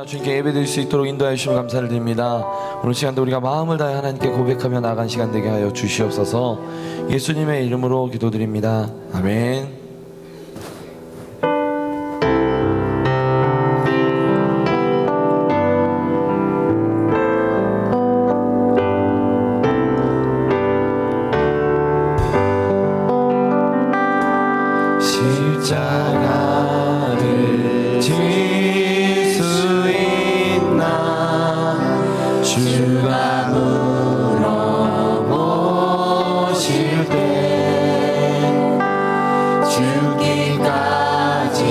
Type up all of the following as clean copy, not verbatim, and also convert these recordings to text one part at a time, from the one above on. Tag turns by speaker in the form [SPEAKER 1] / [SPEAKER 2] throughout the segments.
[SPEAKER 1] 주님께 예배드릴 수 있도록 인도하여 주시면 감사를 드립니다. 오늘 시간도 우리가 마음을 다해 하나님께 고백하며 나아간 시간 되게 하여 주시옵소서. 예수님의 이름으로 기도드립니다. 아멘. 십자가를 질 수 있나 주가 물어보실 때 죽기까지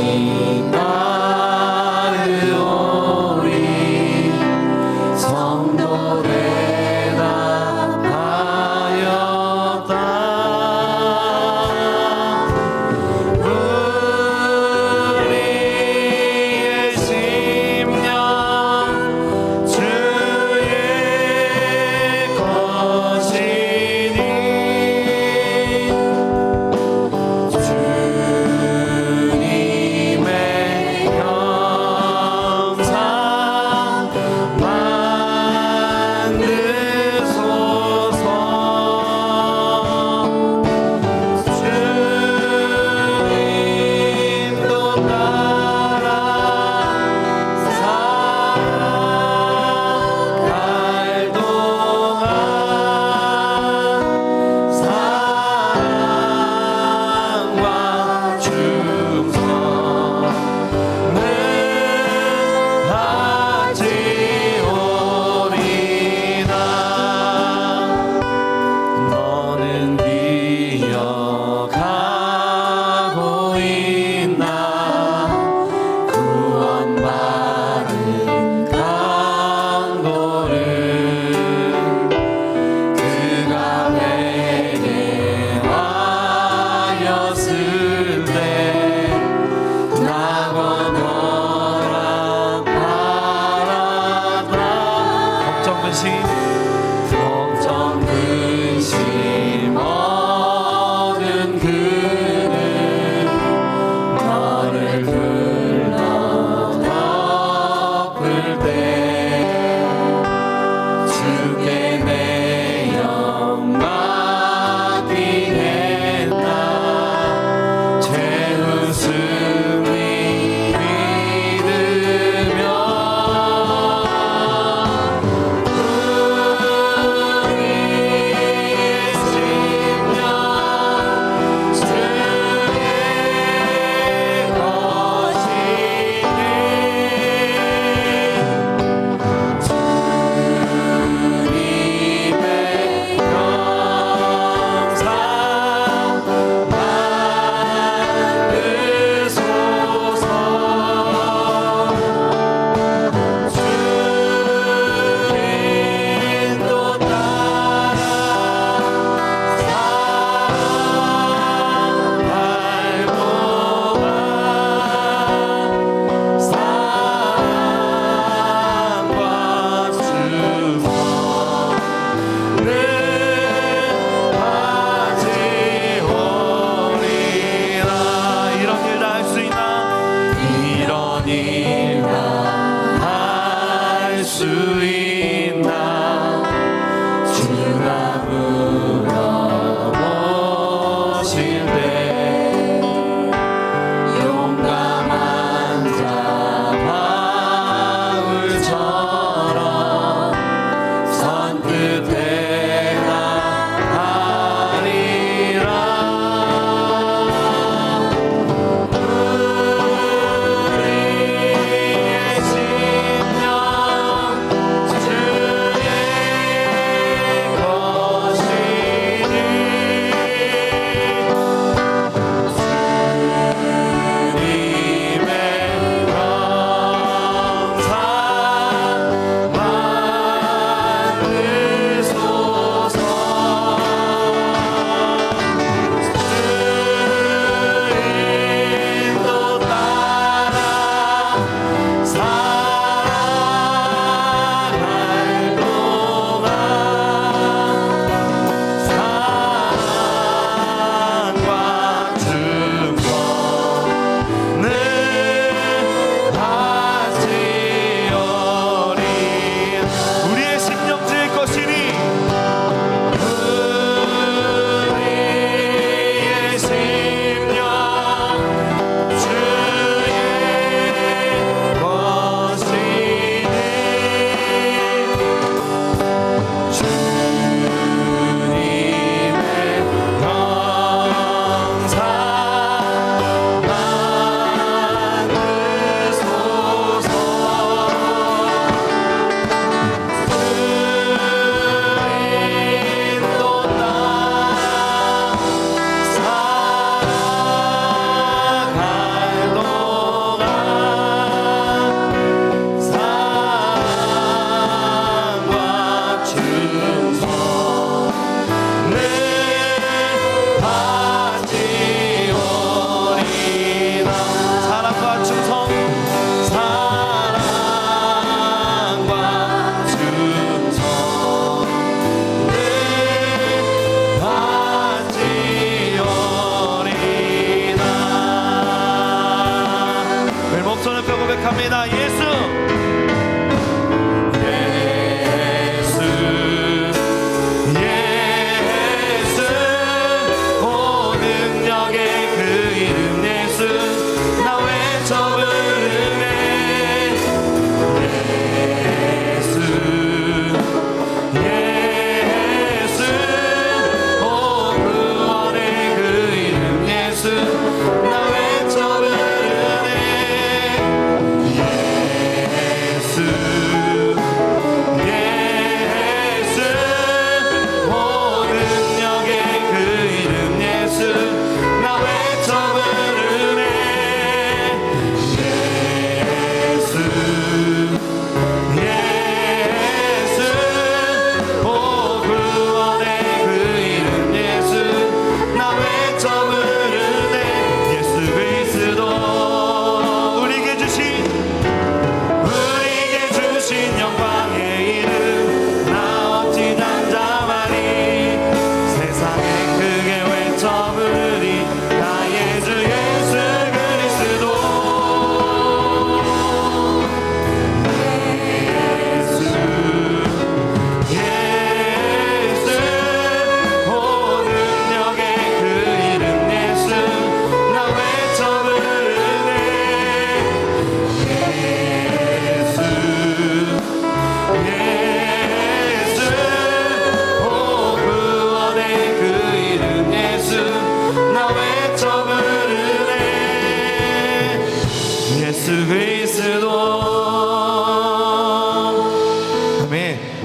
[SPEAKER 1] 따르오리 성도 대답하였다. 걱정 근심 얻은 그는 너를 불러 덮을 때 주께 내 영 맡기겠다. 죄 웃음이 수 있나 주가 물어보실 때 용감한 자 바울처럼 선뜻 대답하리라. 우리의 심령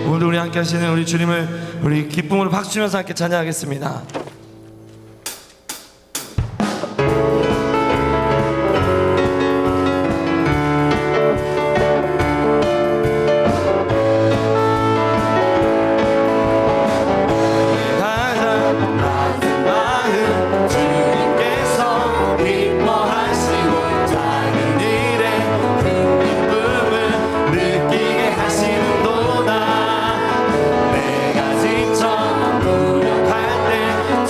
[SPEAKER 1] 오늘도 우리 함께 하시는 우리 주님을 우리 기쁨으로 박수치면서 함께 찬양하겠습니다.
[SPEAKER 2] 내가 지쳐 무력할 때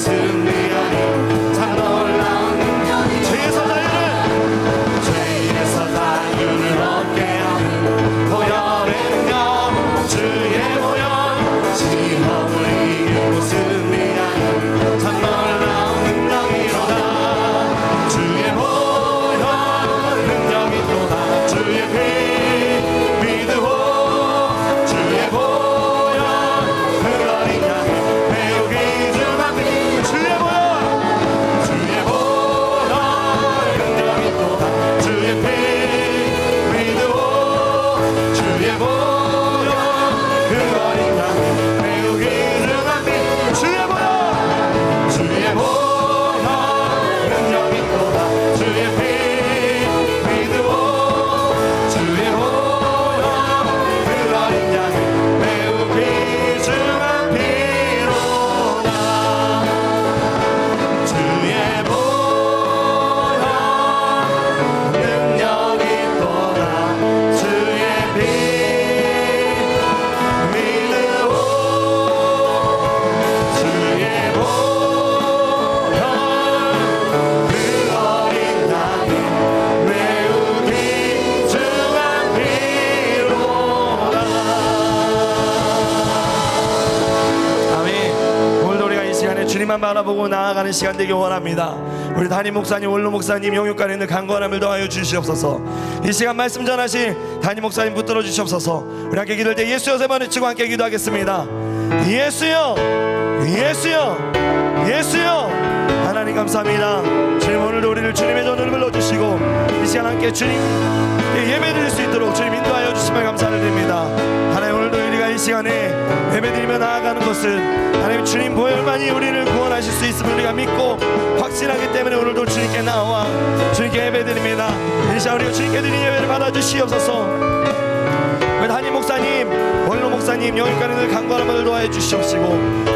[SPEAKER 2] 승리하니 참 놀라운 능력이 죄에서 자유를 얻게 하는 보혈의 능력 주의 보혈 시험을 이기고 승리하니 참 놀라운 능력이로다 주의 보혈 능력이 또다 주의 피 믿으오 주의 보혈 그거리 향해 매우 귀중한 피 주의 보혈 능력이 또다 주의 피 믿으오 주의 보혈 그거리 향해 매우 귀중한 피 주의 보혈 능력이 또다 주의 피 믿으오 주의 보혈 그거리 향해 매우 귀중한 피로다 주의 보혈 능력이 또다 주의 피 믿으오 주의 보혈 그 어린 양이 매우 귀중한 피로다.
[SPEAKER 3] 아멘. 오늘도 우리가 이 시간에 주님만 바라보고 나아가는 시간 되길 원합니다. 우리 담임 목사님, 원로 목사님, 영육간에 있는 간구함을 더하여 주시옵소서. 이 시간 말씀 전하신 담임 목사님 붙들어 주시옵소서. 우리 함께 기도할 때 예수여 세 번 외치고 함께 기도하겠습니다. 예수여, 예수여, 예수여. 하나님 감사합니다. 주님 오늘도 우리를 주님의 전으로 불러주시고 이 시간 함께 주님 예배 드릴 수 있도록 주님 인도하여 주시면 감사를 드립니다. 하나님 오늘도 우리가 이 시간에 예배 드리며 나아가는 것은 하나님 주님 보혈만이 우리를 구원하실 수 있음을 우리가 믿고 확신하기 때문에 오늘도 주님께 나와 주님께 예배 드립니다. 이 시간 우리가 주님께 드린 예배를 받아주시옵소서. 우리 담임 목사님, 원로 목사님, 영육간인들 간구함을 도와해 주시옵시고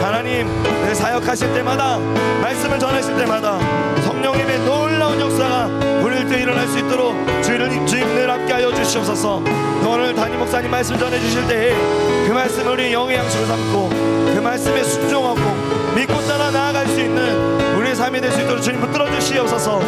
[SPEAKER 3] 하나님 사역하실 때마다 말씀을 전하실 때마다 성령님의 놀라운 역사가 우리를 때 일어날 수 있도록 주님을 함께하여 주시옵소서. 오늘 담임 목사님 말씀 전해 주실 때 그 말씀을 우리 영의 양식으로 삼고 그 말씀에 순종하고 믿고 따라 나아갈 수 있는 우리의 삶이 될 수 있도록 주님 붙들어 주시옵소서.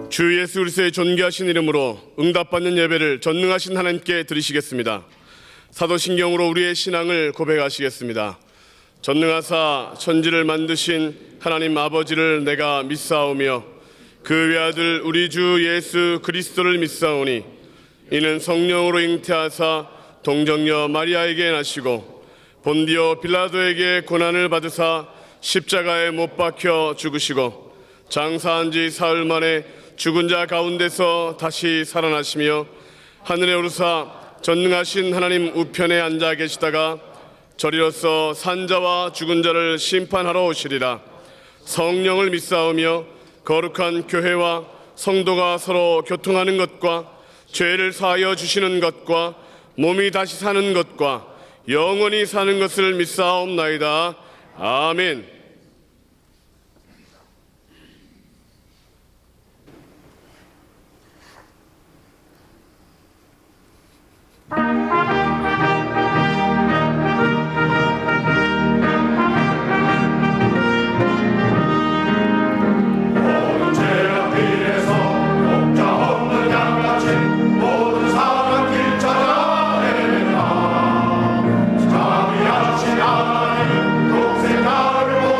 [SPEAKER 4] 주 예수 그리스도의 존귀하신 이름으로 응답받는 예배를 전능하신 하나님께 드리시겠습니다. 사도신경으로 우리의 신앙을 고백하시겠습니다. 전능하사 천지를 만드신 하나님 아버지를 내가 믿사오며 그 외아들 우리 주 예수 그리스도를 믿사오니 이는 성령으로 잉태하사 동정녀 마리아에게 나시고 본디오 빌라도에게 고난을 받으사 십자가에 못 박혀 죽으시고 장사한 지 사흘 만에 죽은 자 가운데서 다시 살아나시며 하늘에 오르사 전능하신 하나님 우편에 앉아 계시다가 저리로서 산자와 죽은 자를 심판하러 오시리라. 성령을 믿사오며 거룩한 교회와 성도가 서로 교통하는 것과 죄를 사하여 주시는 것과 몸이 다시 사는 것과 영원히 사는 것을 믿사옵나이다. 아멘.
[SPEAKER 2] 동생 나를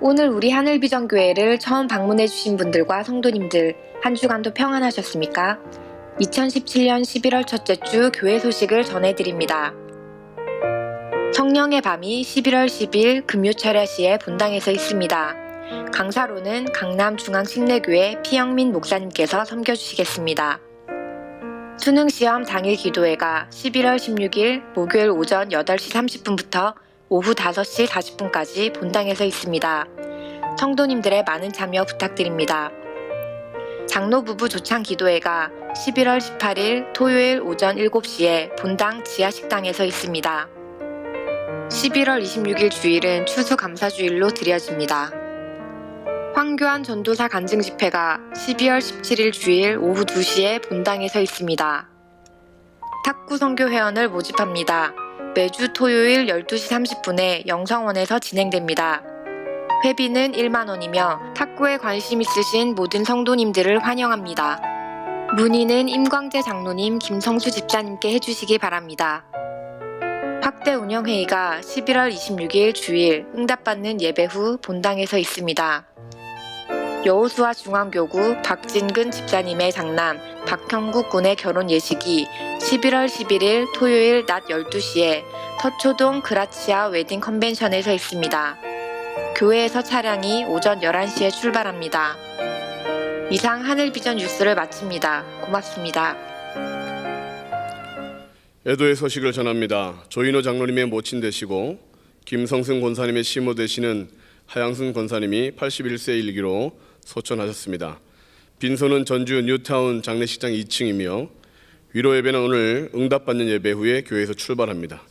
[SPEAKER 5] 오늘 우리 하늘비전교회를 처음 방문해 주신 분들과 성도님들 한 주간도 평안하셨습니까? 2017년 11월 첫째 주 교회 소식을 전해드립니다. 성령의 밤이 11월 10일 금요철야시에 본당에서 있습니다. 강사로는 강남중앙신례교회 피영민 목사님께서 섬겨주시겠습니다. 수능시험 당일 기도회가 11월 16일 목요일 오전 8시 30분부터 오후 5시 40분까지 본당에서 있습니다. 성도님들의 많은 참여 부탁드립니다. 장로부부 조창 기도회가 11월 18일 토요일 오전 7시에 본당 지하식당에서 있습니다. 11월 26일 주일은 추수감사주일로 드려집니다. 황교안 전도사 간증 집회가 12월 17일 주일 오후 2시에 본당에서 있습니다. 탁구 선교 회원을 모집합니다. 매주 토요일 12시 30분에 영성원에서 진행됩니다. 회비는 1만 원이며 탁구에 관심 있으신 모든 성도님들을 환영합니다. 문의는 임광재 장로님, 김성수 집사님께 해주시기 바랍니다. 확대 운영회의가 11월 26일 주일 응답받는 예배 후 본당에서 있습니다. 여호수아 중앙교구 박진근 집사님의 장남 박형국 군의 결혼 예식이 11월 11일 토요일 낮 12시에 서초동 그라치아 웨딩 컨벤션에서 있습니다. 교회에서 차량이 오전 11시에 출발합니다. 이상 하늘비전 뉴스를 마칩니다. 고맙습니다.
[SPEAKER 4] 애도의 소식을 전합니다. 조인호 장로님의 모친 되시고 김성승 권사님의 시모 되시는 하양순 권사님이 81세 일기로 소천하셨습니다. 빈소는 전주 뉴타운 장례식장 2층이며 위로 예배는 오늘 응답받는 예배 후에 교회에서 출발합니다.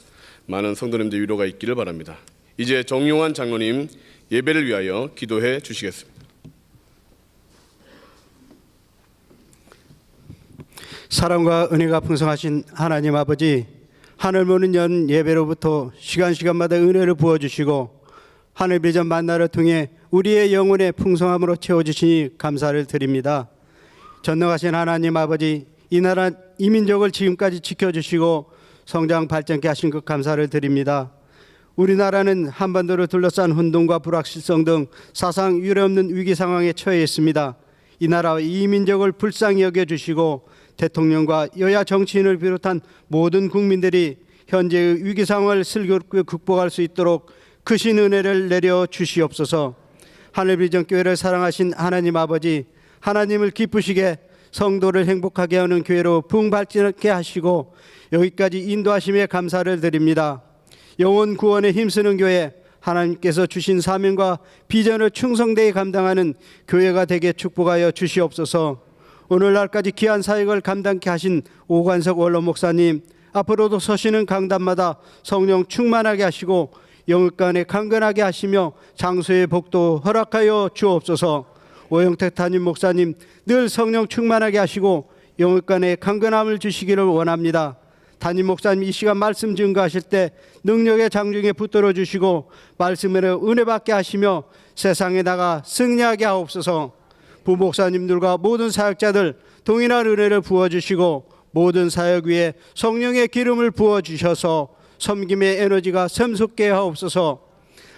[SPEAKER 4] 많은 성도님들 위로가 있기를 바랍니다. 이제 정용환 장로님 예배를 위하여 기도해 주시겠습니다.
[SPEAKER 6] 사랑과 은혜가 풍성하신 하나님 아버지, 하늘 문을 연 예배로부터 시간마다 은혜를 부어주시고 하늘비전 만나를 통해 우리의 영혼의 풍성함으로 채워주시니 감사를 드립니다. 전능하신 하나님 아버지, 이 나라 이 민족을 지금까지 지켜주시고 성장 발전케 하신 것 감사를 드립니다. 우리나라는 한반도를 둘러싼 혼돈과 불확실성 등 사상 유례없는 위기 상황에 처해 있습니다. 이 나라와 이 민족을 불쌍히 여겨주시고 대통령과 여야 정치인을 비롯한 모든 국민들이 현재의 위기 상황을 슬기롭게 극복할 수 있도록 크신 은혜를 내려 주시옵소서. 하늘비전교회를 사랑하신 하나님 아버지, 하나님을 기쁘시게 성도를 행복하게 하는 교회로 부흥발전하게 하시고 여기까지 인도하심에 감사를 드립니다. 영혼 구원에 힘쓰는 교회, 하나님께서 주신 사명과 비전을 충성되게 감당하는 교회가 되게 축복하여 주시옵소서. 오늘날까지 귀한 사역을 감당케 하신 오관석 원로 목사님, 앞으로도 서시는 강단마다 성령 충만하게 하시고 영육간에 강건하게 하시며 장소의 복도 허락하여 주옵소서. 오영택 담임 목사님 늘 성령 충만하게 하시고 영육간에 강건함을 주시기를 원합니다. 담임 목사님 이 시간 말씀 증거하실 때 능력의 장중에 붙들어 주시고 말씀으로 은혜 받게 하시며 세상에 나가 승리하게 하옵소서. 부목사님들과 모든 사역자들 동일한 은혜를 부어주시고 모든 사역 위에 성령의 기름을 부어주셔서 섬김의 에너지가 샘솟게 하옵소서.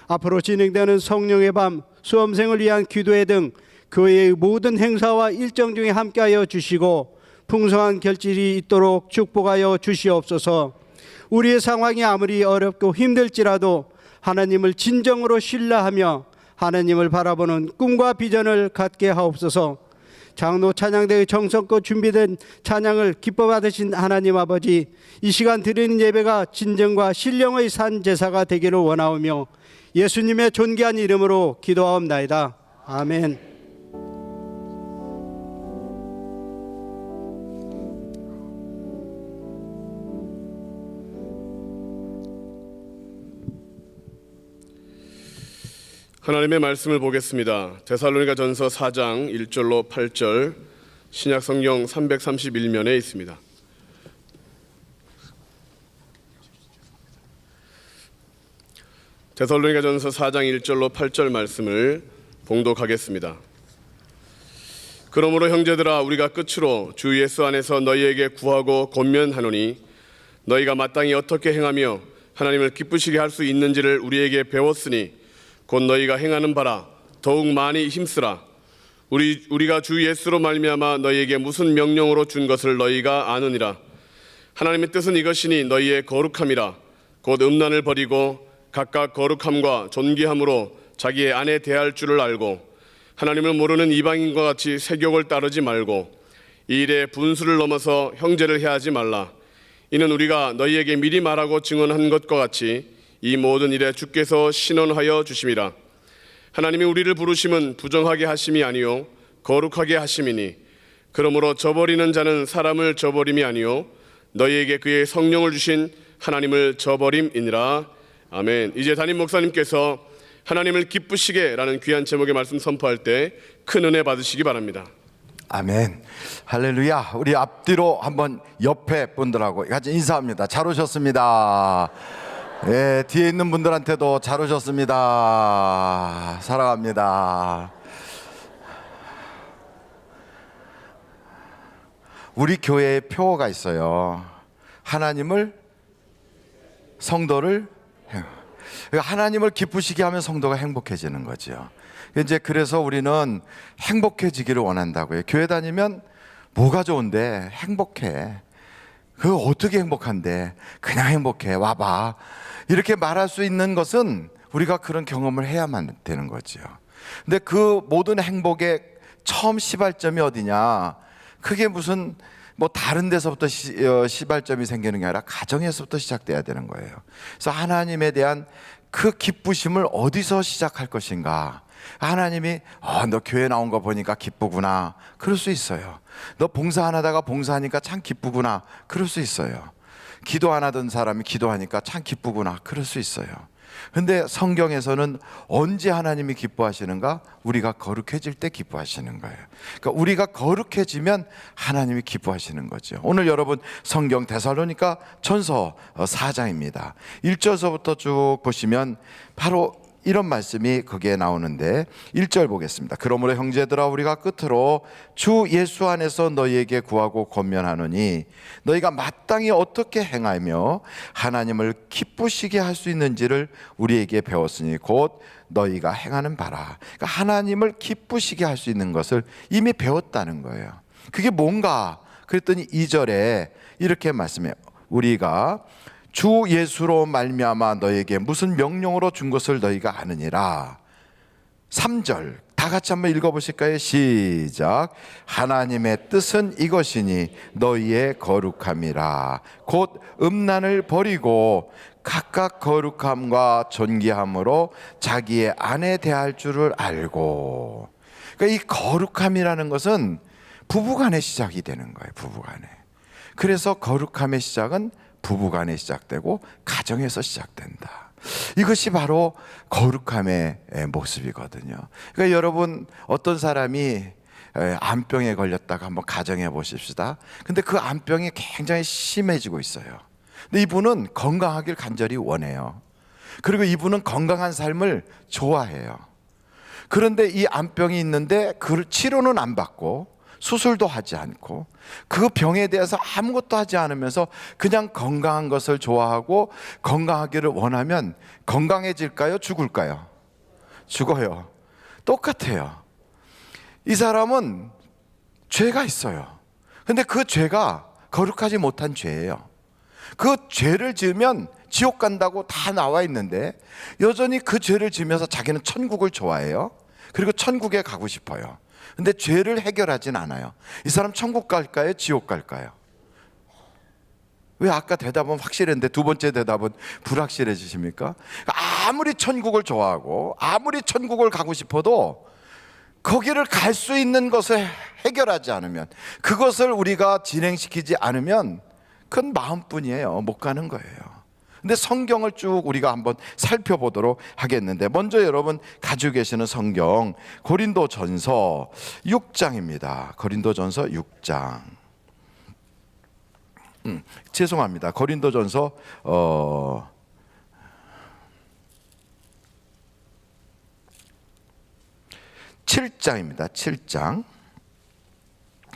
[SPEAKER 6] 앞으로 진행되는 성령의 밤, 수험생을 위한 기도회 등 교회의 모든 행사와 일정 중에 함께하여 주시고 풍성한 결실이 있도록 축복하여 주시옵소서. 우리의 상황이 아무리 어렵고 힘들지라도 하나님을 진정으로 신뢰하며 하나님을 바라보는 꿈과 비전을 갖게 하옵소서. 장로 찬양대의 정성껏 준비된 찬양을 기뻐 받으신 하나님 아버지, 이 시간 드리는 예배가 진정과 신령의 산 제사가 되기를 원하오며 예수님의 존귀한 이름으로 기도하옵나이다. 아멘.
[SPEAKER 4] 하나님의 말씀을 보겠습니다. 데살로니가전서 4장 1절로 8절, 신약성경 331면에 있습니다. 데살로니가전서 4장 1절로 8절 말씀을 봉독하겠습니다. 그러므로 형제들아, 우리가 끝으로 주 예수 안에서 너희에게 구하고 권면하노니 너희가 마땅히 어떻게 행하며 하나님을 기쁘시게 할 수 있는지를 우리에게 배웠으니 곧 너희가 행하는 바라 더욱 많이 힘쓰라. 우리가 주 예수로 말미암아 너희에게 무슨 명령으로 준 것을 너희가 아느니라. 하나님의 뜻은 이것이니 너희의 거룩함이라. 곧 음란을 버리고 각각 거룩함과 존귀함으로 자기의 아내 대할 줄을 알고 하나님을 모르는 이방인과 같이 세욕을 따르지 말고 이 일에 분수를 넘어서 형제를 해하지 말라. 이는 우리가 너희에게 미리 말하고 증언한 것과 같이 이 모든 일에 주께서 신원하여 주심이라. 하나님이 우리를 부르심은 부정하게 하심이 아니요 거룩하게 하심이니 그러므로 저버리는 자는 사람을 저버림이 아니요 너희에게 그의 성령을 주신 하나님을 저버림이니라. 아멘. 이제 담임 목사님께서 하나님을 기쁘시게 라는 귀한 제목의 말씀 선포할 때 큰 은혜 받으시기 바랍니다.
[SPEAKER 7] 아멘. 할렐루야. 우리 앞뒤로 한번 옆에 분들하고 같이 인사합니다. 잘 오셨습니다. 예, 뒤에 있는 분들한테도 잘 오셨습니다. 사랑합니다. 우리 교회에 표어가 있어요. 하나님을, 성도를, 하나님을 기쁘시게 하면 성도가 행복해지는 거죠. 이제 그래서 우리는 행복해지기를 원한다고요. 교회 다니면 뭐가 좋은데 행복해. 그 어떻게 행복한데? 그냥 행복해. 와봐. 이렇게 말할 수 있는 것은 우리가 그런 경험을 해야만 되는 거죠. 근데 그 모든 행복의 처음 시발점이 어디냐? 그게 무슨 뭐 다른 데서부터 시발점이 생기는 게 아니라 가정에서부터 시작돼야 되는 거예요. 그래서 하나님에 대한 그 기쁘심을 어디서 시작할 것인가? 하나님이 너 교회 나온 거 보니까 기쁘구나. 그럴 수 있어요. 너 봉사 안 하다가 봉사하니까 참 기쁘구나. 그럴 수 있어요. 기도 안 하던 사람이 기도하니까 참 기쁘구나. 그럴 수 있어요. 근데 성경에서는 언제 하나님이 기뻐하시는가? 우리가 거룩해질 때 기뻐하시는 거예요. 그러니까 우리가 거룩해지면 하나님이 기뻐하시는 거죠. 오늘 여러분 성경 데살로니가 전서 4장입니다. 1절서부터 쭉 보시면 바로 이런 말씀이 거기에 나오는데 1절 보겠습니다. 그러므로 형제들아 우리가 끝으로 주 예수 안에서 너희에게 구하고 권면하노니 너희가 마땅히 어떻게 행하며 하나님을 기쁘시게 할 수 있는지를 우리에게 배웠으니 곧 너희가 행하는 바라. 그러니까 하나님을 기쁘시게 할 수 있는 것을 이미 배웠다는 거예요. 그게 뭔가 그랬더니 2절에 이렇게 말씀해요. 우리가 주 예수로 말미암아 너에게 무슨 명령으로 준 것을 너희가 아느니라. 3절 다 같이 한번 읽어보실까요? 시작. 하나님의 뜻은 이것이니 너희의 거룩함이라. 곧 음란을 버리고 각각 거룩함과 존귀함으로 자기의 아내 대할 줄을 알고. 그러니까 이 거룩함이라는 것은 부부간의 시작이 되는 거예요. 부부간에. 그래서 거룩함의 시작은 부부간에 시작되고 가정에서 시작된다. 이것이 바로 거룩함의 모습이거든요. 그러니까 여러분 어떤 사람이 암병에 걸렸다가 한번 가정해 보십시다. 근데 그 암병이 굉장히 심해지고 있어요. 근데 이분은 건강하길 간절히 원해요. 그리고 이분은 건강한 삶을 좋아해요. 그런데 이 암병이 있는데 그 치료는 안 받고 수술도 하지 않고 그 병에 대해서 아무것도 하지 않으면서 그냥 건강한 것을 좋아하고 건강하기를 원하면 건강해질까요? 죽을까요? 죽어요. 똑같아요. 이 사람은 죄가 있어요. 근데 그 죄가 거룩하지 못한 죄예요. 그 죄를 지으면 지옥 간다고 다 나와 있는데 여전히 그 죄를 지으면서 자기는 천국을 좋아해요. 그리고 천국에 가고 싶어요. 근데 죄를 해결하진 않아요. 이 사람 천국 갈까요? 지옥 갈까요? 왜 아까 대답은 확실했는데 두 번째 대답은 불확실해지십니까? 아무리 천국을 좋아하고 아무리 천국을 가고 싶어도 거기를 갈 수 있는 것을 해결하지 않으면, 그것을 우리가 진행시키지 않으면 그건 마음뿐이에요. 못 가는 거예요. 근데 성경을 쭉 우리가 한번 살펴보도록 하겠는데, 먼저 여러분 가지고 계시는 성경 고린도전서 6장입니다. 고린도전서 6장. 죄송합니다. 고린도전서 7장입니다. 7장.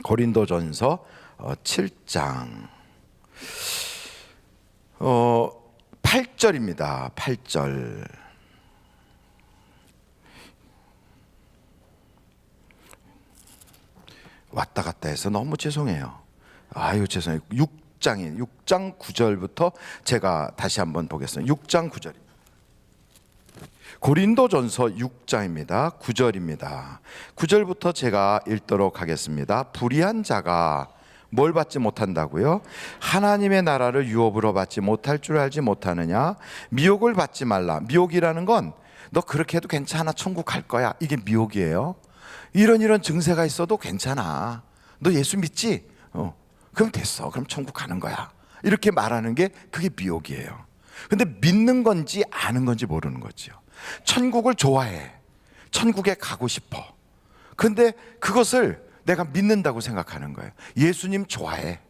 [SPEAKER 7] 고린도전서 7장 8절입니다. 8절. 왔다 갔다 해서 너무 죄송해요. 아유 죄송해요. 6장 9절부터 제가 다시 한번 보겠습니다. 6장 9절. 고린도전서 6장입니다. 9절입니다. 9절부터 제가 읽도록 하겠습니다. 불의한 자가 뭘 받지 못한다고요? 하나님의 나라를 유업으로 받지 못할 줄 알지 못하느냐? 미혹을 받지 말라. 미혹이라는 건 너 그렇게 해도 괜찮아, 천국 갈 거야, 이게 미혹이에요. 이런 증세가 있어도 괜찮아, 너 예수 믿지? 그럼 됐어, 그럼 천국 가는 거야, 이렇게 말하는 게 그게 미혹이에요. 근데 믿는 건지 아는 건지 모르는 거죠. 천국을 좋아해, 천국에 가고 싶어. 근데 그것을 내가 믿는다고 생각하는 거예요. 예수님 좋아해,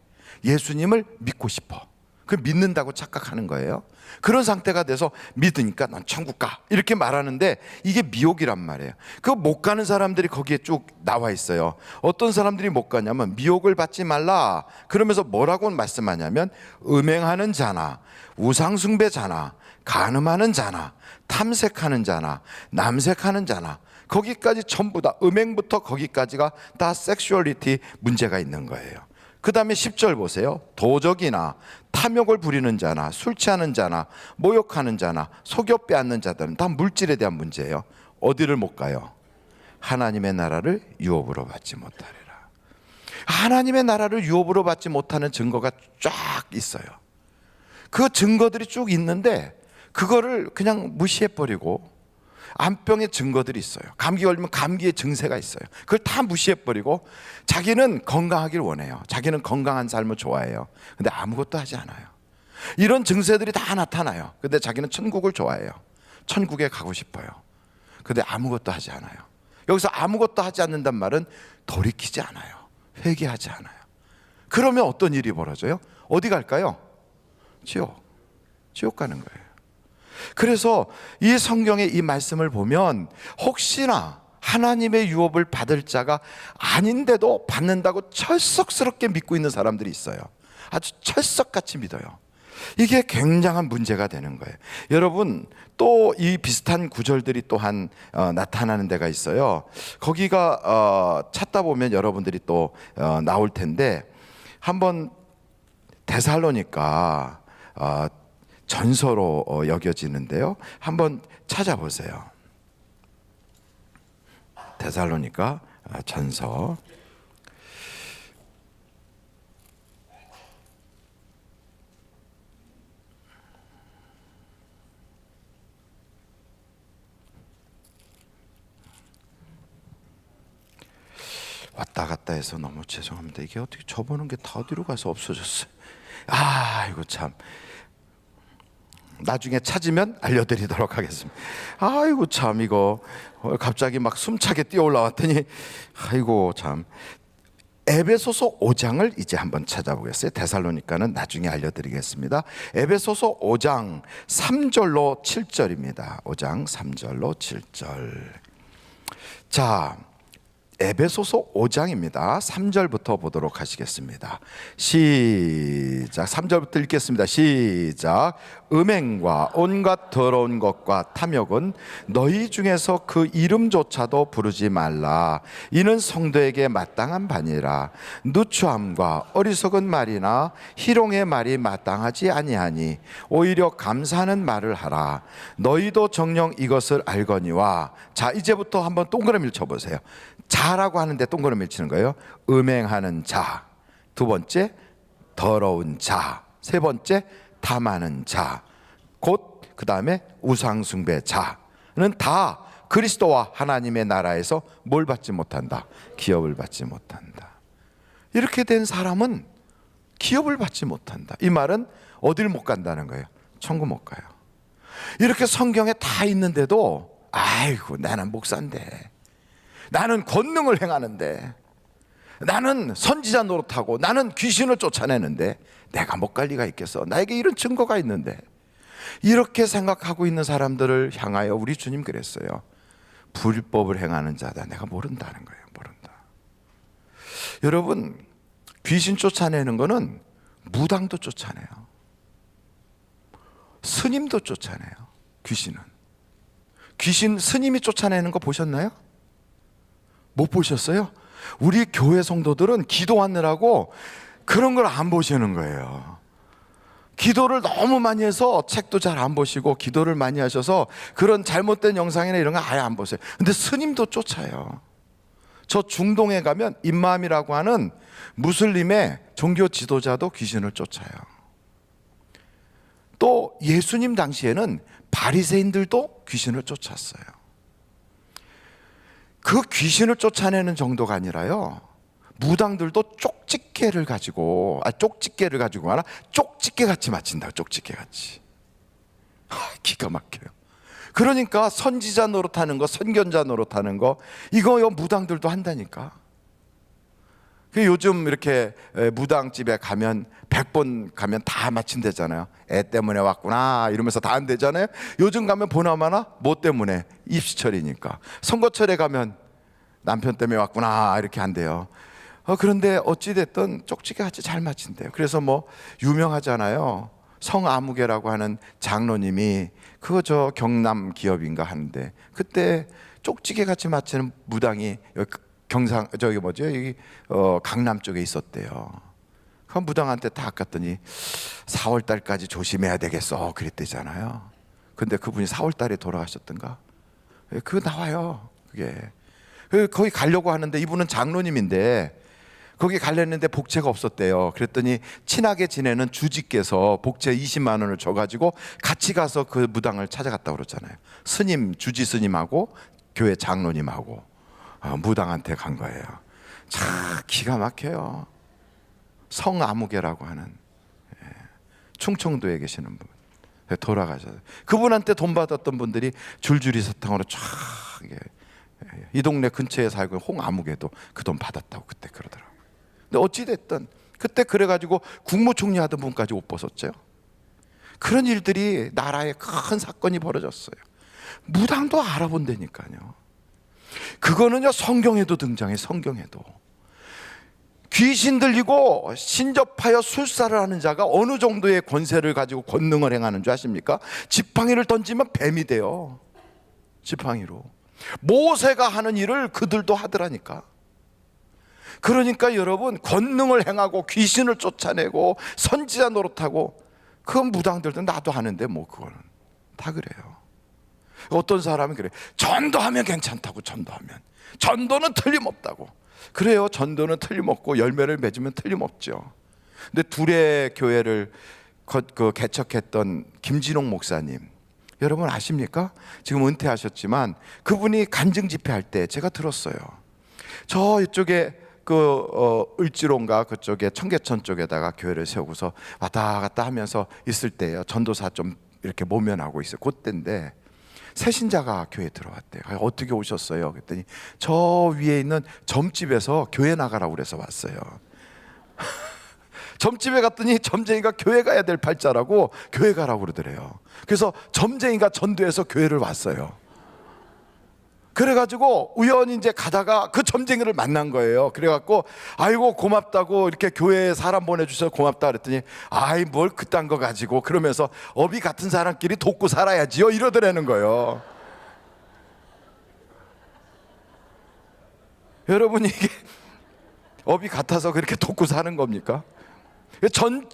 [SPEAKER 7] 예수님을 믿고 싶어, 그 믿는다고 착각하는 거예요. 그런 상태가 돼서 믿으니까 넌 천국 가, 이렇게 말하는데 이게 미혹이란 말이에요. 그 못 가는 사람들이 거기에 쭉 나와 있어요. 어떤 사람들이 못 가냐면 미혹을 받지 말라 그러면서 뭐라고 말씀하냐면 음행하는 자나 우상숭배자나 간음하는 자나 탐색하는 자나 남색하는 자나, 거기까지 전부 다, 음행부터 거기까지가 다 섹슈얼리티 문제가 있는 거예요. 그 다음에 10절 보세요. 도적이나 탐욕을 부리는 자나 술 취하는 자나 모욕하는 자나 속여 빼앗는 자들은 다 물질에 대한 문제예요. 어디를 못 가요? 하나님의 나라를 유업으로 받지 못하리라. 하나님의 나라를 유업으로 받지 못하는 증거가 쫙 있어요. 그 증거들이 쭉 있는데 그거를 그냥 무시해버리고, 암병의 증거들이 있어요. 감기 걸리면 감기의 증세가 있어요. 그걸 다 무시해버리고 자기는 건강하길 원해요. 자기는 건강한 삶을 좋아해요. 근데 아무것도 하지 않아요. 이런 증세들이 다 나타나요. 근데 자기는 천국을 좋아해요. 천국에 가고 싶어요. 근데 아무것도 하지 않아요. 여기서 아무것도 하지 않는단 말은 돌이키지 않아요. 회개하지 않아요. 그러면 어떤 일이 벌어져요? 어디 갈까요? 지옥 가는 거예요. 그래서 이 성경의 이 말씀을 보면 혹시나 하나님의 유업을 받을 자가 아닌데도 받는다고 철석스럽게 믿고 있는 사람들이 있어요. 아주 철석같이 믿어요. 이게 굉장한 문제가 되는 거예요. 여러분, 또 이 비슷한 구절들이 또한 나타나는 데가 있어요. 거기가 찾다 보면 여러분들이 또 나올 텐데, 한번 데살로니가 전서로 여겨지는데요. 한번 찾아보세요. 데살로니가 전서. 왔다 갔다 해서 너무 죄송합니다. 이게 어떻게 접어놓은 게 다 어디로 가서 없어졌어요. 이거 참. 나중에 찾으면 알려드리도록 하겠습니다. 아이고 참, 이거 갑자기 막 숨차게 뛰어 올라왔더니 아이고 참. 에베소서 5장을 이제 한번 찾아보겠어요. 데살로니가는 나중에 알려드리겠습니다. 에베소서 5장 3절로 7절입니다. 5장 3절로 7절. 자, 에베소서 5장입니다. 3절부터 보도록 하시겠습니다. 시작. 3절부터 읽겠습니다. 시작. 음행과 온갖 더러운 것과 탐욕은 너희 중에서 그 이름조차도 부르지 말라. 이는 성도에게 마땅한 바니라. 누추함과 어리석은 말이나 희롱의 말이 마땅하지 아니하니 오히려 감사하는 말을 하라. 너희도 정녕 이것을 알거니와. 자, 이제부터 한번 동그라미를 쳐보세요. 자라고 하는데 동그라미 치는 거예요. 음행하는 자, 두 번째 더러운 자, 세 번째 탐하는 자, 곧 그 다음에 우상숭배자는 다 그리스도와 하나님의 나라에서 뭘 받지 못한다? 기업을 받지 못한다. 이렇게 된 사람은 기업을 받지 못한다. 이 말은 어딜 못 간다는 거예요. 천국 못 가요. 이렇게 성경에 다 있는데도 아이고 나는 목사인데, 나는 권능을 행하는데, 나는 선지자 노릇하고, 나는 귀신을 쫓아내는데 내가 못 갈 리가 있겠어? 나에게 이런 증거가 있는데. 이렇게 생각하고 있는 사람들을 향하여 우리 주님 그랬어요. 불법을 행하는 자다. 내가 모른다는 거예요. 모른다. 여러분, 귀신 쫓아내는 거는 무당도 쫓아내요. 스님도 쫓아내요. 귀신 스님이 쫓아내는 거 보셨나요? 못 보셨어요? 우리 교회 성도들은 기도하느라고 그런 걸 안 보시는 거예요. 기도를 너무 많이 해서 책도 잘 안 보시고 기도를 많이 하셔서 그런 잘못된 영상이나 이런 거 아예 안 보세요. 근데 스님도 쫓아요. 저 중동에 가면 임맘이라고 하는 무슬림의 종교 지도자도 귀신을 쫓아요. 또 예수님 당시에는 바리새인들도 귀신을 쫓았어요. 그 귀신을 쫓아내는 정도가 아니라요, 무당들도 쪽집게를 가지고 하나 쪽집게 같이 맞힌다. 쪽집게 같이. 기가 막혀요. 그러니까 선지자 노릇하는 거, 선견자 노릇하는 거, 이거 무당들도 한다니까. 요즘 이렇게 무당집에 가면 100번 가면 다 맞힌대잖아요. 애 때문에 왔구나 이러면서 다 안 되잖아요. 요즘 가면 보나마나 뭐 때문에? 입시철이니까. 선거철에 가면 남편 때문에 왔구나 이렇게 한대요. 그런데 어찌됐든 쪽지게 같이 잘 맞힌대요. 그래서 뭐 유명하잖아요. 성아무개라고 하는 장로님이 그거 저 경남 기업인가 하는데, 그때 쪽지게 같이 맞히는 무당이 여기 여기 강남 쪽에 있었대요. 그 무당한테 다 갔더니 4월 달까지 조심해야 되겠어 그랬대잖아요. 근데 그분이 4월 달에 돌아가셨던가? 그거 나와요. 그게 거기 가려고 하는데, 이분은 장로님인데 거기 가려는데 복채가 없었대요. 그랬더니 친하게 지내는 주지께서 복채 20만 원을 줘가지고 같이 가서 그 무당을 찾아갔다고 그러잖아요. 스님, 주지 스님하고 교회 장로님하고 무당한테 간 거예요. 참 기가 막혀요. 성아무개라고 하는, 충청도에 계시는 분 돌아가셔서 그분한테 돈 받았던 분들이 줄줄이 사탕으로 쫙, 이 동네 근처에 살고 홍아무개도 그 돈 받았다고 그때 그러더라고요. 근데 어찌됐든 그때 그래가지고 국무총리 하던 분까지 옷 벗었죠. 그런 일들이 나라에 큰 사건이 벌어졌어요. 무당도 알아본다니까요. 그거는요 성경에도 등장해. 성경에도 귀신 들리고 신접하여 술사를 하는 자가 어느 정도의 권세를 가지고 권능을 행하는 줄 아십니까? 지팡이를 던지면 뱀이 돼요. 지팡이로. 모세가 하는 일을 그들도 하더라니까. 그러니까 여러분, 권능을 행하고 귀신을 쫓아내고 선지자 노릇하고, 그 무당들도 나도 하는데 뭐 그거는 다 그래요. 어떤 사람은 그래, 전도하면 괜찮다고. 전도는 틀림없다고. 그래요, 전도는 틀림없고 열매를 맺으면 틀림없죠. 근데 둘의 교회를 개척했던 김진홍 목사님, 여러분 아십니까? 지금 은퇴하셨지만 그분이 간증 집회할 때 제가 들었어요. 저 이쪽에 을지로인가 그쪽에 청계천 쪽에다가 교회를 세우고서 왔다 갔다 하면서 있을 때예요. 전도사 좀 이렇게 모면하고 있어요. 그때인데 새신자가 교회에 들어왔대요. 어떻게 오셨어요? 그랬더니 저 위에 있는 점집에서 교회 나가라고 그래서 왔어요. 점집에 갔더니 점쟁이가 교회 가야 될 팔자라고 교회 가라고 그러더래요. 그래서 점쟁이가 전도해서 교회를 왔어요. 그래가지고 우연히 이제 가다가 그 점쟁이를 만난 거예요. 그래갖고 아이고 고맙다고, 이렇게 교회에 사람 보내주셔서 고맙다 그랬더니 아이 뭘 그딴 거 가지고, 그러면서 업이 같은 사람끼리 돕고 살아야지요 이러더라는 거예요. 여러분, 이게 업이 같아서 그렇게 돕고 사는 겁니까?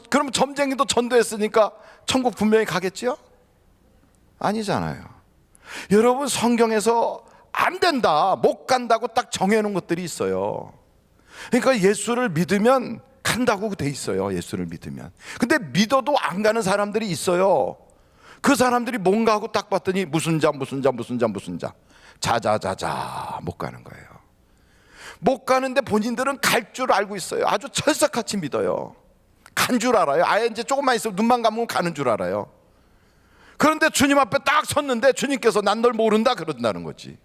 [SPEAKER 7] 그럼 점쟁이도 전도했으니까 천국 분명히 가겠지요? 아니잖아요. 여러분, 성경에서 안 된다, 못 간다고 딱 정해놓은 것들이 있어요. 그러니까 예수를 믿으면 간다고 돼 있어요. 예수를 믿으면. 근데 믿어도 안 가는 사람들이 있어요. 그 사람들이 뭔가 하고 딱 봤더니 무슨 자 자자자자 못 가는 거예요. 못 가는데 본인들은 갈 줄 알고 있어요. 아주 철석같이 믿어요. 간 줄 알아요. 아예 이제 조금만 있으면 눈만 감으면 가는 줄 알아요. 그런데 주님 앞에 딱 섰는데 주님께서 난 널 모른다 그런다는 거지.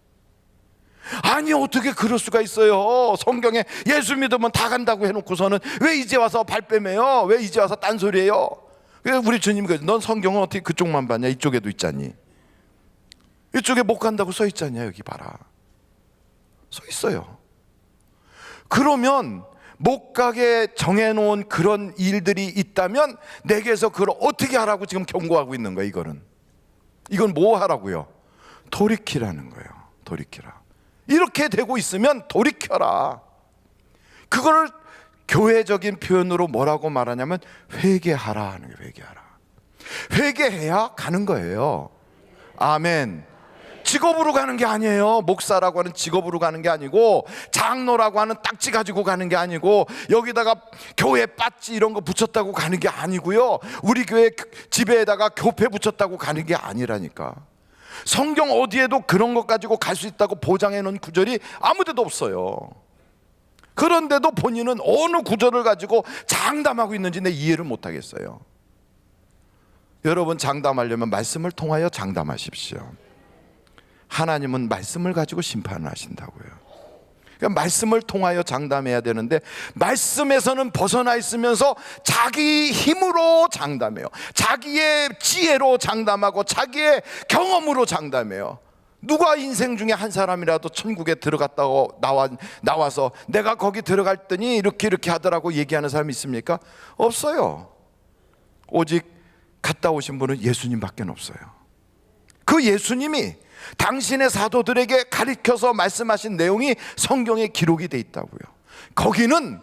[SPEAKER 7] 아니 어떻게 그럴 수가 있어요. 성경에 예수 믿으면 다 간다고 해놓고서는 왜 이제 와서 발뺌해요? 왜 이제 와서 딴소리해요? 우리 주님이 넌 성경은 어떻게 그쪽만 봤냐? 이쪽에도 있잖니. 이쪽에 못 간다고 써 있잖냐. 여기 봐라, 써 있어요. 그러면 못 가게 정해놓은 그런 일들이 있다면 내게서 그걸 어떻게 하라고 지금 경고하고 있는 거예요. 이건 뭐 하라고요? 돌이키라는 거예요. 돌이키라. 이렇게 되고 있으면 돌이켜라. 그거를 교회적인 표현으로 뭐라고 말하냐면 회개하라 하는 게 회개하라. 회개해야 가는 거예요. 아멘. 직업으로 가는 게 아니에요. 목사라고 하는 직업으로 가는 게 아니고, 장로라고 하는 딱지 가지고 가는 게 아니고, 여기다가 교회 빠지 이런 거 붙였다고 가는 게 아니고요, 우리 교회 집에다가 교패 붙였다고 가는 게 아니라니까. 성경 어디에도 그런 것 가지고 갈 수 있다고 보장해 놓은 구절이 아무 데도 없어요. 그런데도 본인은 어느 구절을 가지고 장담하고 있는지 내 이해를 못 하겠어요. 여러분, 장담하려면 말씀을 통하여 장담하십시오. 하나님은 말씀을 가지고 심판을 하신다고요. 그러니까 말씀을 통하여 장담해야 되는데, 말씀에서는 벗어나 있으면서 자기 힘으로 장담해요. 자기의 지혜로 장담하고 자기의 경험으로 장담해요. 누가 인생 중에 한 사람이라도 천국에 들어갔다고 나와서 내가 거기 들어갔더니 이렇게 하더라고 얘기하는 사람이 있습니까? 없어요. 오직 갔다 오신 분은 예수님밖에 없어요. 그 예수님이 당신의 사도들에게 가르쳐서 말씀하신 내용이 성경에 기록이 돼 있다고요. 거기는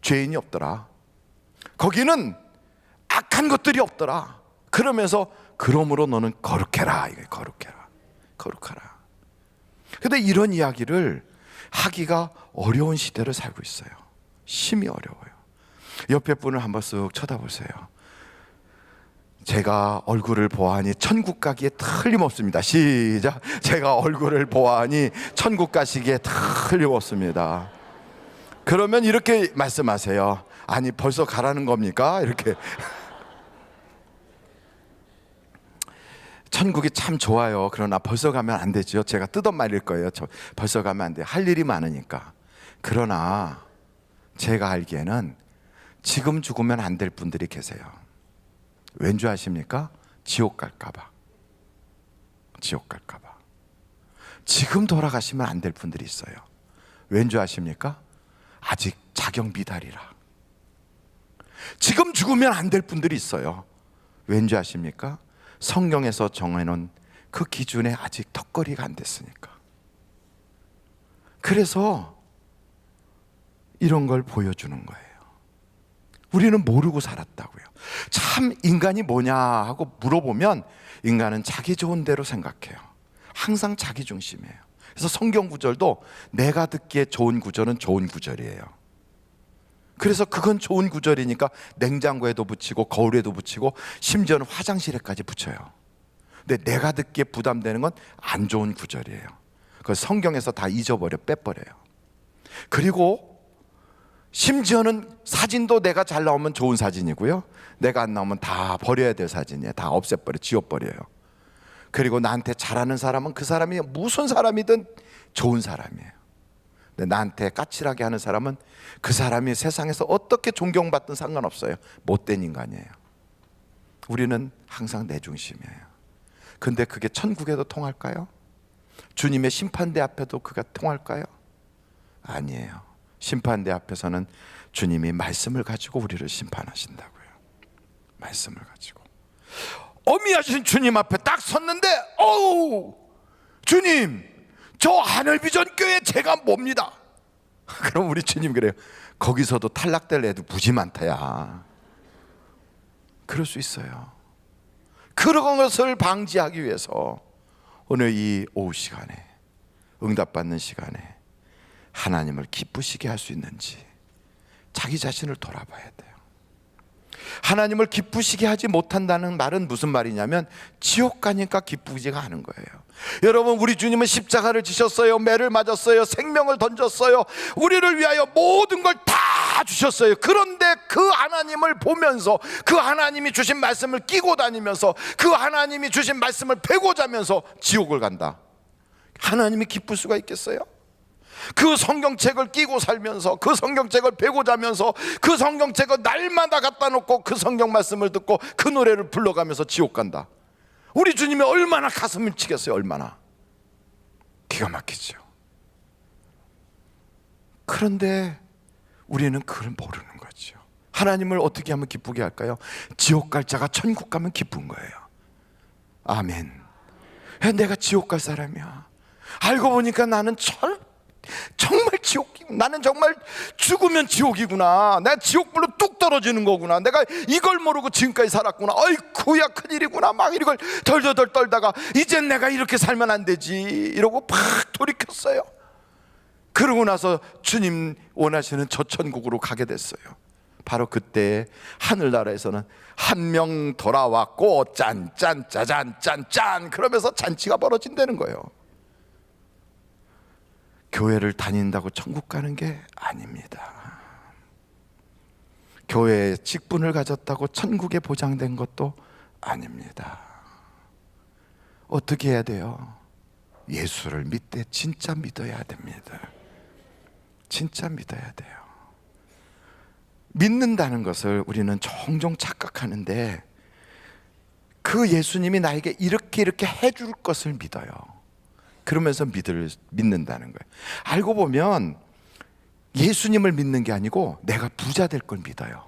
[SPEAKER 7] 죄인이 없더라. 거기는 악한 것들이 없더라. 그러면서 그러므로 너는 거룩해라. 이게 거룩해라. 거룩하라. 근데 이런 이야기를 하기가 어려운 시대를 살고 있어요. 심히 어려워요. 옆에 분을 한번 쓱 쳐다보세요. 제가 얼굴을 보아하니 천국 가기에 틀림없습니다. 시작. 제가 얼굴을 보아하니 천국 가시기에 틀림없습니다. 그러면 이렇게 말씀하세요. 아니, 벌써 가라는 겁니까? 이렇게. 천국이 참 좋아요. 그러나 벌써 가면 안 되죠. 제가 뜯어 말릴 거예요. 벌써 가면 안 돼요. 할 일이 많으니까. 그러나 제가 알기에는 지금 죽으면 안 될 분들이 계세요. 왠지 아십니까? 지옥 갈까봐. 지옥 갈까봐. 지금 돌아가시면 안 될 분들이 있어요. 왠지 아십니까? 아직 자격 미달이라. 지금 죽으면 안 될 분들이 있어요. 왠지 아십니까? 성경에서 정해놓은 그 기준에 아직 턱걸이가 안 됐으니까. 그래서 이런 걸 보여주는 거예요. 우리는 모르고 살았다고요. 참 인간이 뭐냐 하고 물어보면 인간은 자기 좋은 대로 생각해요. 항상 자기 중심이에요. 그래서 성경 구절도 내가 듣기에 좋은 구절은 좋은 구절이에요. 그래서 그건 좋은 구절이니까 냉장고에도 붙이고 거울에도 붙이고 심지어는 화장실에까지 붙여요. 근데 내가 듣기에 부담되는 건 안 좋은 구절이에요. 그걸 성경에서 다 잊어버려, 빼버려요. 그리고 심지어는 사진도 내가 잘 나오면 좋은 사진이고요, 내가 안 나오면 다 버려야 될 사진이에요. 다 없애버려, 지워버려요. 그리고 나한테 잘하는 사람은 그 사람이 무슨 사람이든 좋은 사람이에요. 근데 나한테 까칠하게 하는 사람은 그 사람이 세상에서 어떻게 존경받든 상관없어요. 못된 인간이에요. 우리는 항상 내 중심이에요. 근데 그게 천국에도 통할까요? 주님의 심판대 앞에도 그가 통할까요? 아니에요. 심판대 앞에서는 주님이 말씀을 가지고 우리를 심판하신다고요. 말씀을 가지고. 어미하신 주님 앞에 딱 섰는데, 어우, 주님, 저 하늘비전교회 제가 뭡니다. 그럼 우리 주님 그래요. 거기서도 탈락될 애도 무지 많다야. 그럴 수 있어요. 그런 것을 방지하기 위해서 오늘 이 오후 시간에, 응답받는 시간에 하나님을 기쁘시게 할 수 있는지 자기 자신을 돌아봐야 돼요. 하나님을 기쁘시게 하지 못한다는 말은 무슨 말이냐면 지옥 가니까 기쁘지가 않은 거예요. 여러분, 우리 주님은 십자가를 지셨어요. 매를 맞았어요. 생명을 던졌어요. 우리를 위하여 모든 걸 다 주셨어요. 그런데 그 하나님을 보면서, 그 하나님이 주신 말씀을 끼고 다니면서, 그 하나님이 주신 말씀을 베고 자면서 지옥을 간다. 하나님이 기쁠 수가 있겠어요? 그 성경책을 끼고 살면서, 그 성경책을 베고 자면서, 그 성경책을 날마다 갖다 놓고 그 성경 말씀을 듣고 그 노래를 불러가면서 지옥 간다. 우리 주님이 얼마나 가슴을 치겠어요. 얼마나 기가 막히죠. 그런데 우리는 그걸 모르는 거죠. 하나님을 어떻게 하면 기쁘게 할까요? 지옥 갈 자가 천국 가면 기쁜 거예요. 아멘. 내가 지옥 갈 사람이야. 알고 보니까 나는 정말 나는 정말 죽으면 지옥이구나. 내가 지옥불로 뚝 떨어지는 거구나. 내가 이걸 모르고 지금까지 살았구나. 어이쿠야 큰일이구나. 막 이걸 덜덜덜 떨다가 이젠 내가 이렇게 살면 안 되지 이러고 팍 돌이켰어요. 그러고 나서 주님 원하시는 저 천국으로 가게 됐어요. 바로 그때 하늘나라에서는 한 명 돌아왔고 짠짠 짜잔 짠짠 그러면서 잔치가 벌어진다는 거예요. 교회를 다닌다고 천국 가는 게 아닙니다. 교회에 직분을 가졌다고 천국에 보장된 것도 아닙니다. 어떻게 해야 돼요? 예수를 믿되 진짜 믿어야 됩니다. 진짜 믿어야 돼요. 믿는다는 것을 우리는 종종 착각하는데 그 예수님이 나에게 이렇게 해줄 것을 믿어요. 그러면서 믿는다는 거예요. 알고 보면 예수님을 믿는 게 아니고 내가 부자 될 걸 믿어요.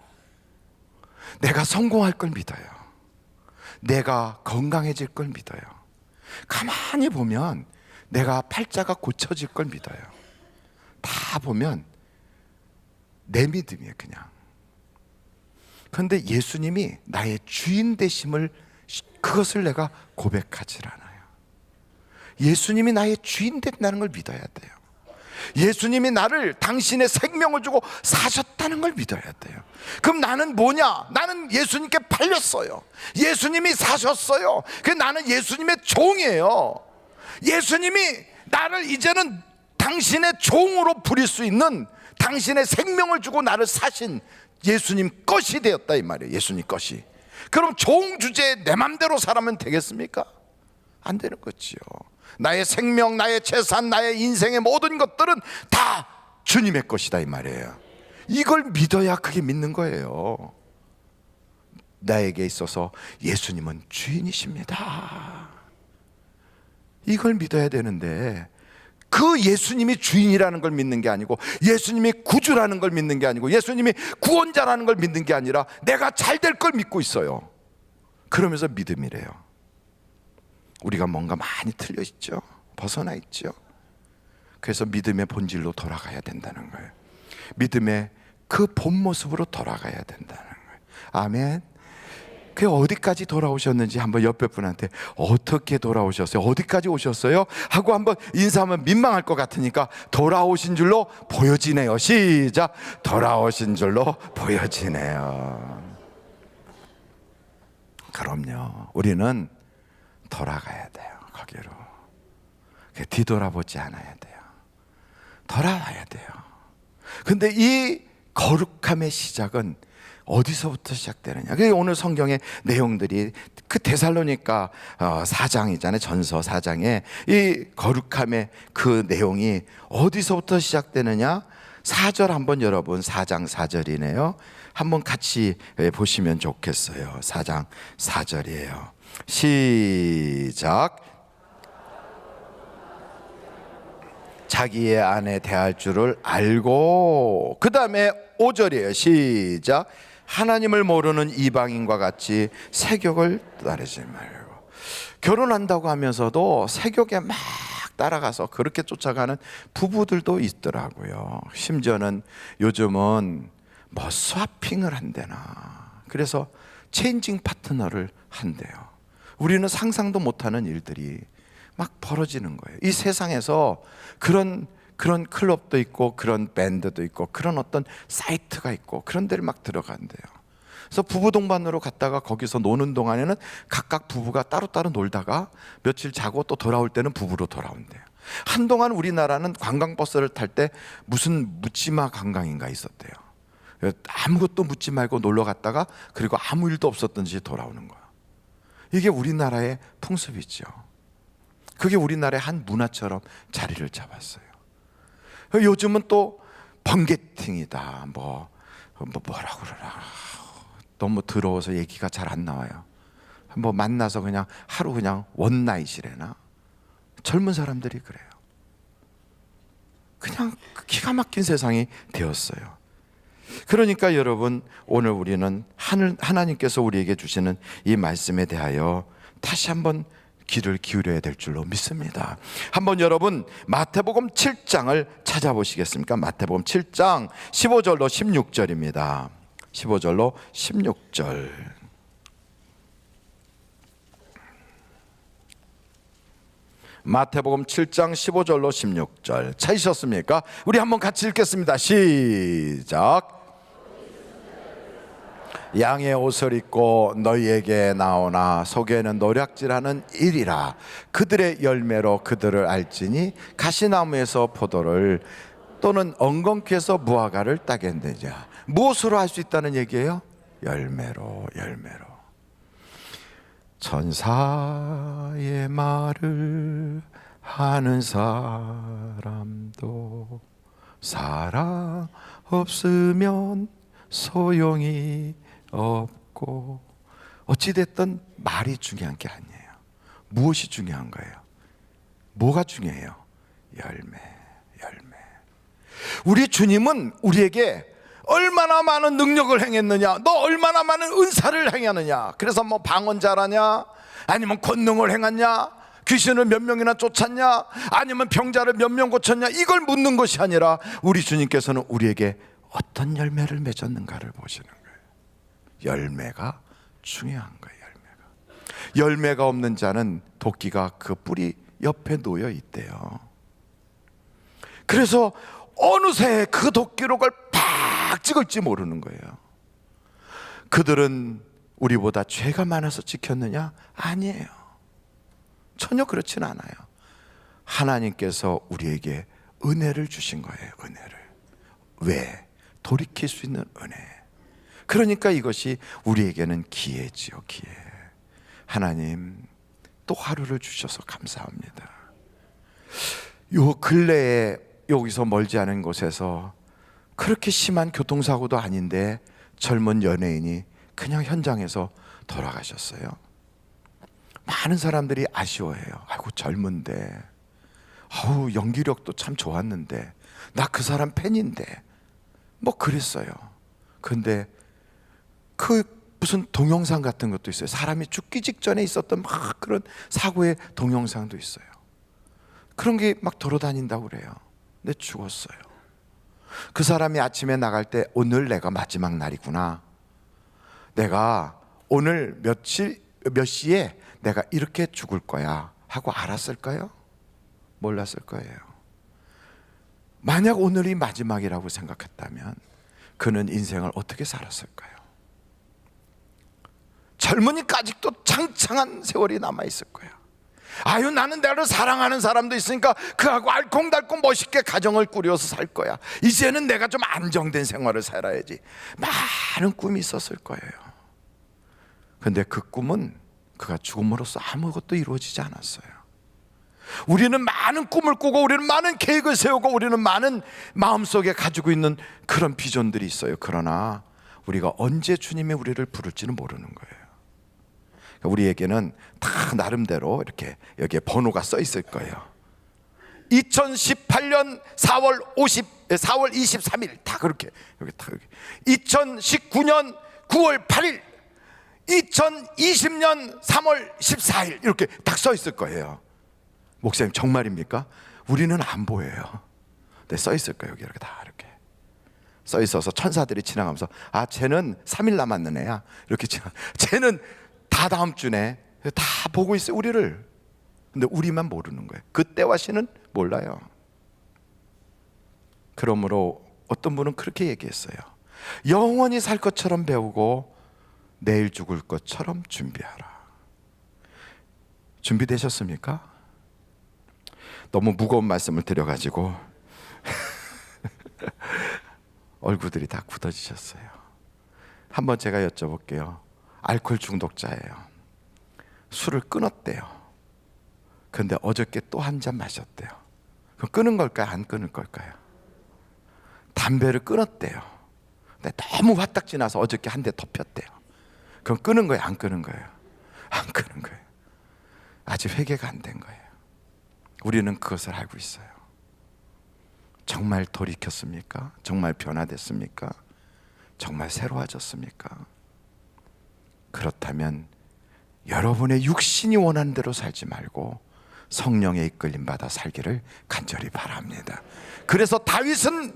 [SPEAKER 7] 내가 성공할 걸 믿어요. 내가 건강해질 걸 믿어요. 가만히 보면 내가 팔자가 고쳐질 걸 믿어요. 다 보면 내 믿음이에요, 그냥. 그런데 예수님이 나의 주인 되심을 그것을 내가 고백하지 않아요. 예수님이 나의 주인 된다는 걸 믿어야 돼요. 예수님이 나를 당신의 생명을 주고 사셨다는 걸 믿어야 돼요. 그럼 나는 뭐냐? 나는 예수님께 팔렸어요. 예수님이 사셨어요. 그래서 나는 예수님의 종이에요. 예수님이 나를 이제는 당신의 종으로 부릴 수 있는, 당신의 생명을 주고 나를 사신 예수님 것이 되었다 이 말이에요. 예수님 것이. 그럼 종 주제에 내 맘대로 살아면 되겠습니까? 안 되는 거지요. 나의 생명, 나의 재산, 나의 인생의 모든 것들은 다 주님의 것이다 이 말이에요. 이걸 믿어야 그게 믿는 거예요. 나에게 있어서 예수님은 주인이십니다. 이걸 믿어야 되는데 그 예수님이 주인이라는 걸 믿는 게 아니고, 예수님이 구주라는 걸 믿는 게 아니고, 예수님이 구원자라는 걸 믿는 게 아니라 내가 잘 될 걸 믿고 있어요. 그러면서 믿음이래요. 우리가 뭔가 많이 틀려 있죠. 벗어나 있죠. 그래서 믿음의 본질로 돌아가야 된다는 거예요. 믿음의 그 본 모습으로 돌아가야 된다는 거예요. 아멘. 그 어디까지 돌아오셨는지 한번 옆에 분한테 어떻게 돌아오셨어요? 어디까지 오셨어요? 하고 한번 인사하면 민망할 것 같으니까 돌아오신 줄로 보여지네요. 시작. 돌아오신 줄로 보여지네요. 그럼요. 우리는 돌아가야 돼요. 거기로. 뒤돌아보지 않아야 돼요. 돌아와야 돼요. 근데 이 거룩함의 시작은 어디서부터 시작되느냐? 오늘 성경의 내용들이 그 데살로니가 4장이잖아요. 전서 4장에 이 거룩함의 그 내용이 어디서부터 시작되느냐? 4절 한번 여러분, 4장 4절이네요. 한번 같이 보시면 좋겠어요. 4장 4절이에요. 시작. 자기의 아내 대할 줄을 알고, 그 다음에 5절이에요. 시작. 하나님을 모르는 이방인과 같이 세격을 따르지 말고. 결혼한다고 하면서도 세격에 막 따라가서 그렇게 쫓아가는 부부들도 있더라고요. 심지어는 요즘은 뭐 스와핑을 한대나, 그래서 체인징 파트너를 한대요. 우리는 상상도 못하는 일들이 막 벌어지는 거예요. 이 세상에서 그런 클럽도 있고, 그런 밴드도 있고, 그런 어떤 사이트가 있고, 그런 데를 막 들어간대요. 그래서 부부 동반으로 갔다가 거기서 노는 동안에는 각각 부부가 따로따로 놀다가 며칠 자고 또 돌아올 때는 부부로 돌아온대요. 한동안 우리나라는 관광버스를 탈 때 무슨 묻지마 관광인가 있었대요. 아무것도 묻지 말고 놀러 갔다가 그리고 아무 일도 없었던 듯이 돌아오는 거야. 이게 우리나라의 풍습이죠. 그게 우리나라의 한 문화처럼 자리를 잡았어요. 요즘은 또 번개팅이다, 뭐라고 그러나, 너무 더러워서 얘기가 잘 안 나와요. 뭐 만나서 그냥 하루 그냥 원나잇이래나. 젊은 사람들이 그래요. 그냥 기가 막힌 세상이 되었어요. 그러니까 여러분, 오늘 우리는 하나님께서 우리에게 주시는 이 말씀에 대하여 다시 한번 귀를 기울여야 될 줄로 믿습니다. 한번 여러분 마태복음 7장을 찾아보시겠습니까? 마태복음 7장 15절로 16절입니다. 15절로 16절. 마태복음 7장 15절로 16절 찾으셨습니까? 우리 한번 같이 읽겠습니다. 시작. 양의 옷을 입고 너희에게 나오나 속에는 노략질하는 일이라. 그들의 열매로 그들을 알지니 가시나무에서 포도를 또는 엉겅퀴에서 무화과를 따겠느냐. 무엇으로 알 수 있다는 얘기예요? 열매로. 천사의 말을 하는 사람도 사랑 없으면 소용이 없고. 어찌됐든 말이 중요한 게 아니에요. 무엇이 중요한 거예요? 뭐가 중요해요? 열매. 우리 주님은 우리에게 얼마나 많은 능력을 행했느냐, 너 얼마나 많은 은사를 행하느냐, 그래서 뭐 방언자라냐, 아니면 권능을 행했냐, 귀신을 몇 명이나 쫓았냐, 아니면 병자를 몇 명 고쳤냐, 이걸 묻는 것이 아니라 우리 주님께서는 우리에게 어떤 열매를 맺었는가를 보시는 거예요. 열매가 중요한 거예요. 열매가 없는 자는 도끼가 그 뿌리 옆에 놓여 있대요. 그래서 어느새 그 도끼로 그걸 팍 찍을지 모르는 거예요. 그들은 우리보다 죄가 많아서 지켰느냐? 아니에요. 전혀 그렇진 않아요. 하나님께서 우리에게 은혜를 주신 거예요. 은혜를. 왜? 돌이킬 수 있는 은혜. 그러니까 이것이 우리에게는 기회지요. 기회. 하나님 또 하루를 주셔서 감사합니다. 요 근래에 여기서 멀지 않은 곳에서 그렇게 심한 교통사고도 아닌데 젊은 연예인이 그냥 현장에서 돌아가셨어요. 많은 사람들이 아쉬워해요. 아이고 젊은데, 아우 연기력도 참 좋았는데, 나 그 사람 팬인데, 뭐 그랬어요. 근데 그 무슨 동영상 같은 것도 있어요. 사람이 죽기 직전에 있었던 막 그런 사고의 동영상도 있어요. 그런 게 막 돌아다닌다고 그래요. 근데 죽었어요. 그 사람이 아침에 나갈 때 오늘 내가 마지막 날이구나, 내가 오늘 몇 시에 내가 이렇게 죽을 거야 하고 알았을까요? 몰랐을 거예요. 만약 오늘이 마지막이라고 생각했다면 그는 인생을 어떻게 살았을까요? 젊으니까 아직도 창창한 세월이 남아있을 거예요. 아유 나는 나를 사랑하는 사람도 있으니까 그하고 알콩달콩 멋있게 가정을 꾸려서 살 거야. 이제는 내가 좀 안정된 생활을 살아야지. 많은 꿈이 있었을 거예요. 근데 그 꿈은 그가 죽음으로써 아무것도 이루어지지 않았어요. 우리는 많은 꿈을 꾸고 우리는 많은 계획을 세우고 우리는 많은 마음속에 가지고 있는 그런 비전들이 있어요. 그러나 우리가 언제 주님이 우리를 부를지는 모르는 거예요. 우리에게는 다 나름대로 이렇게 여기에 번호가 써 있을 거예요. 2018년 4월 23일 다 그렇게 여기 다 여기. 2019년 9월 8일, 2020년 3월 14일 이렇게 딱 써 있을 거예요. 목사님 정말입니까? 우리는 안 보여요. 네, 써 있을 거예요. 여기 이렇게 다 이렇게 써 있어서 천사들이 지나가면서 아 쟤는 3일 남았는 애야 이렇게 쟤는 다 다음 주네 다 보고 있어요 우리를. 근데 우리만 모르는 거예요. 그때와 시는 몰라요. 그러므로 어떤 분은 그렇게 얘기했어요. 영원히 살 것처럼 배우고 내일 죽을 것처럼 준비하라. 준비되셨습니까? 너무 무거운 말씀을 드려가지고 얼굴들이 다 굳어지셨어요. 한번 제가 여쭤볼게요. 알코올 중독자예요. 술을 끊었대요. 근데 어저께 또 한 잔 마셨대요. 그럼 끊은 걸까요? 안 끊을 걸까요? 담배를 끊었대요. 근데 너무 화딱지 나서 어저께 한 대 더 폈대요. 그럼 끊은 거예요? 안 끊은 거예요? 안 끊은 거예요. 아직 회개가 안 된 거예요. 우리는 그것을 알고 있어요. 정말 돌이켰습니까? 정말 변화됐습니까? 정말 새로워졌습니까? 그렇다면 여러분의 육신이 원하는 대로 살지 말고 성령의 이끌림 받아 살기를 간절히 바랍니다. 그래서 다윗은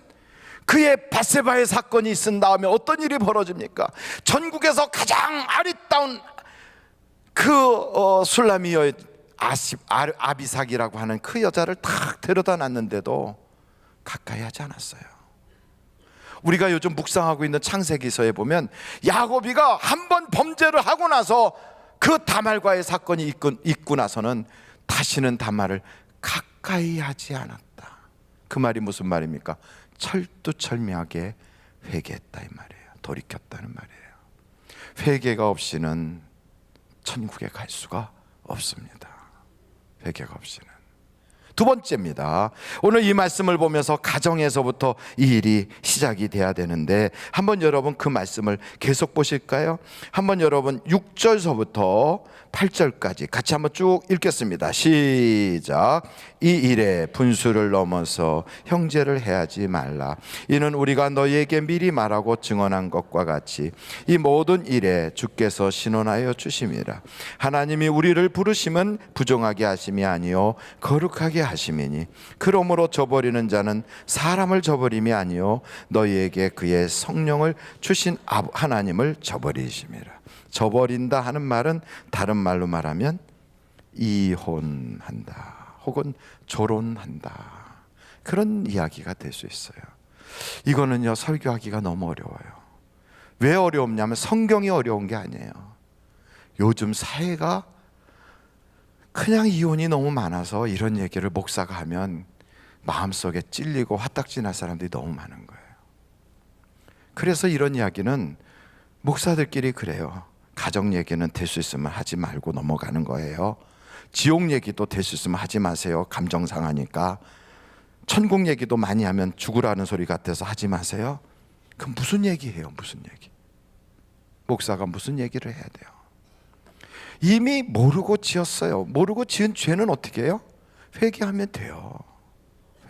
[SPEAKER 7] 그의 바세바의 사건이 있은 다음에 어떤 일이 벌어집니까? 전국에서 가장 아리따운 그 술라미여 아비삭이라고 하는 그 여자를 탁 데려다 놨는데도 가까이 하지 않았어요. 우리가 요즘 묵상하고 있는 창세기서에 보면 야곱이가 한 번 범죄를 하고 나서 그 다말과의 사건이 있고 나서는 다시는 다말을 가까이 하지 않았다. 그 말이 무슨 말입니까? 철두철미하게 회개했다 이 말이에요. 돌이켰다는 말이에요. 회개가 없이는 천국에 갈 수가 없습니다. 회개가 없이는. 두 번째입니다. 오늘 이 말씀을 보면서 가정에서부터 이 일이 시작이 돼야 되는데 한번 여러분 그 말씀을 계속 보실까요? 한번 여러분 6절서부터 8절까지 같이 한번 쭉 읽겠습니다. 시작. 이 일에 분수를 넘어서 형제를 해하지 말라. 이는 우리가 너희에게 미리 말하고 증언한 것과 같이 이 모든 일에 주께서 신원하여 주심이라. 하나님이 우리를 부르심은 부정하게 하심이 아니요 거룩하게 하심이니 그러므로 저버리는 자는 사람을 저버림이 아니요 너희에게 그의 성령을 주신 하나님을 저버리심이라. 저버린다 하는 말은 다른 말로 말하면 이혼한다 혹은 조론한다, 그런 이야기가 될 수 있어요. 이거는요 설교하기가 너무 어려워요. 왜 어려웠냐면 성경이 어려운 게 아니에요. 요즘 사회가 그냥 이혼이 너무 많아서 이런 얘기를 목사가 하면 마음속에 찔리고 화딱지 날 사람들이 너무 많은 거예요. 그래서 이런 이야기는 목사들끼리 그래요. 가정 얘기는 될 수 있으면 하지 말고 넘어가는 거예요. 지옥 얘기도 될 수 있으면 하지 마세요. 감정 상하니까. 천국 얘기도 많이 하면 죽으라는 소리 같아서 하지 마세요. 그럼 무슨 얘기예요? 무슨 얘기? 목사가 무슨 얘기를 해야 돼요? 이미 모르고 지었어요. 모르고 지은 죄는 어떻게 해요? 회개하면 돼요.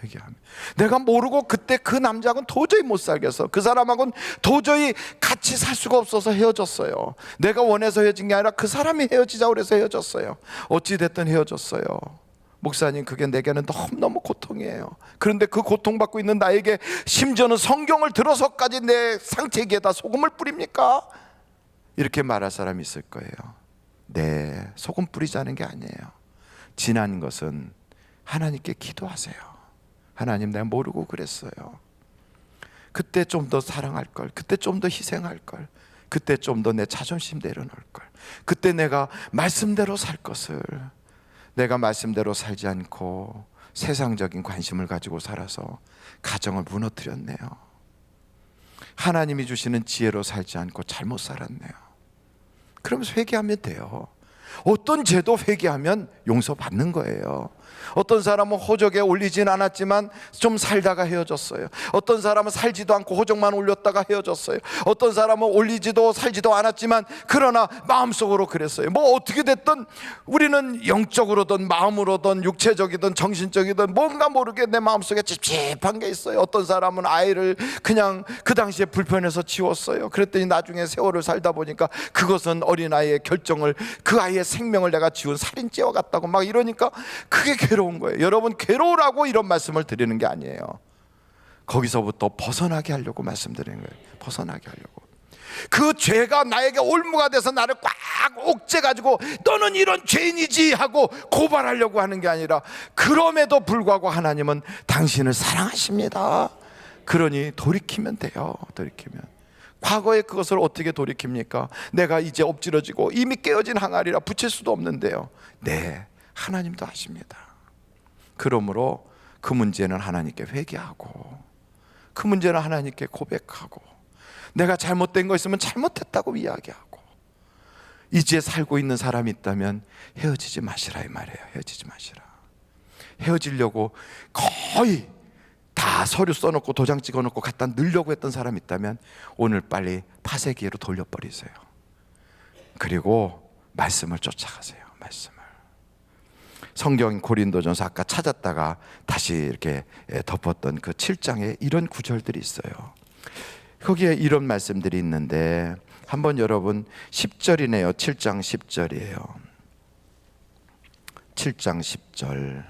[SPEAKER 7] 회개하면. 내가 모르고 그때 그 남자하고는 도저히 못 살겠어. 그 사람하고는 도저히 같이 살 수가 없어서 헤어졌어요. 내가 원해서 헤어진 게 아니라 그 사람이 헤어지자고 그래서 헤어졌어요. 어찌됐든 헤어졌어요. 목사님, 그게 내게는 너무너무 고통이에요. 그런데 그 고통받고 있는 나에게 심지어는 성경을 들어서까지 내 상체기에다 소금을 뿌립니까? 이렇게 말할 사람이 있을 거예요. 네, 소금 뿌리자는 게 아니에요. 지난 것은 하나님께 기도하세요. 하나님, 내가 모르고 그랬어요. 그때 좀 더 사랑할 걸, 그때 좀 더 희생할 걸, 그때 좀 더 내 자존심 내려놓을 걸, 그때 내가 말씀대로 살 것을, 내가 말씀대로 살지 않고 세상적인 관심을 가지고 살아서 가정을 무너뜨렸네요. 하나님이 주시는 지혜로 살지 않고 잘못 살았네요. 그러면서 회개하면 돼요. 어떤 죄도 회개하면 용서받는 거예요. 어떤 사람은 호적에 올리진 않았지만 좀 살다가 헤어졌어요. 어떤 사람은 살지도 않고 호적만 올렸다가 헤어졌어요. 어떤 사람은 올리지도 살지도 않았지만 그러나 마음속으로 그랬어요. 뭐 어떻게 됐든 우리는 영적으로든 마음으로든 육체적이든 정신적이든 뭔가 모르게 내 마음속에 찝찝한 게 있어요. 어떤 사람은 아이를 그냥 그 당시에 불편해서 지웠어요. 그랬더니 나중에 세월을 살다 보니까 그것은 어린아이의 결정을, 그 아이의 생명을 내가 지운 살인죄와 같다고 막 이러니까 그게 괴로운 거예요. 여러분, 괴로우라고 이런 말씀을 드리는 게 아니에요. 거기서부터 벗어나게 하려고 말씀드리는 거예요. 벗어나게 하려고. 그 죄가 나에게 올무가 돼서 나를 꽉 옥죄가지고 너는 이런 죄인이지 하고 고발하려고 하는 게 아니라, 그럼에도 불구하고 하나님은 당신을 사랑하십니다. 그러니 돌이키면 돼요. 돌이키면. 과거에 그것을 어떻게 돌이킵니까? 내가 이제 엎질러지고 이미 깨어진 항아리라 붙일 수도 없는데요. 네, 하나님도 아십니다. 그러므로 그 문제는 하나님께 회개하고, 그 문제는 하나님께 고백하고, 내가 잘못된 거 있으면 잘못했다고 이야기하고, 이제 살고 있는 사람이 있다면 헤어지지 마시라 이 말이에요. 헤어지지 마시라. 헤어지려고 거의 다 서류 써놓고 도장 찍어놓고 갖다 넣으려고 했던 사람이 있다면 오늘 빨리 파쇄기로 돌려버리세요. 그리고 말씀을 쫓아가세요. 말씀을. 성경 고린도전서 아까 찾았다가 다시 이렇게 덮었던 그 7장에 이런 구절들이 있어요. 거기에 이런 말씀들이 있는데, 한번 여러분 10절이네요. 7장 10절이에요. 7장 10절.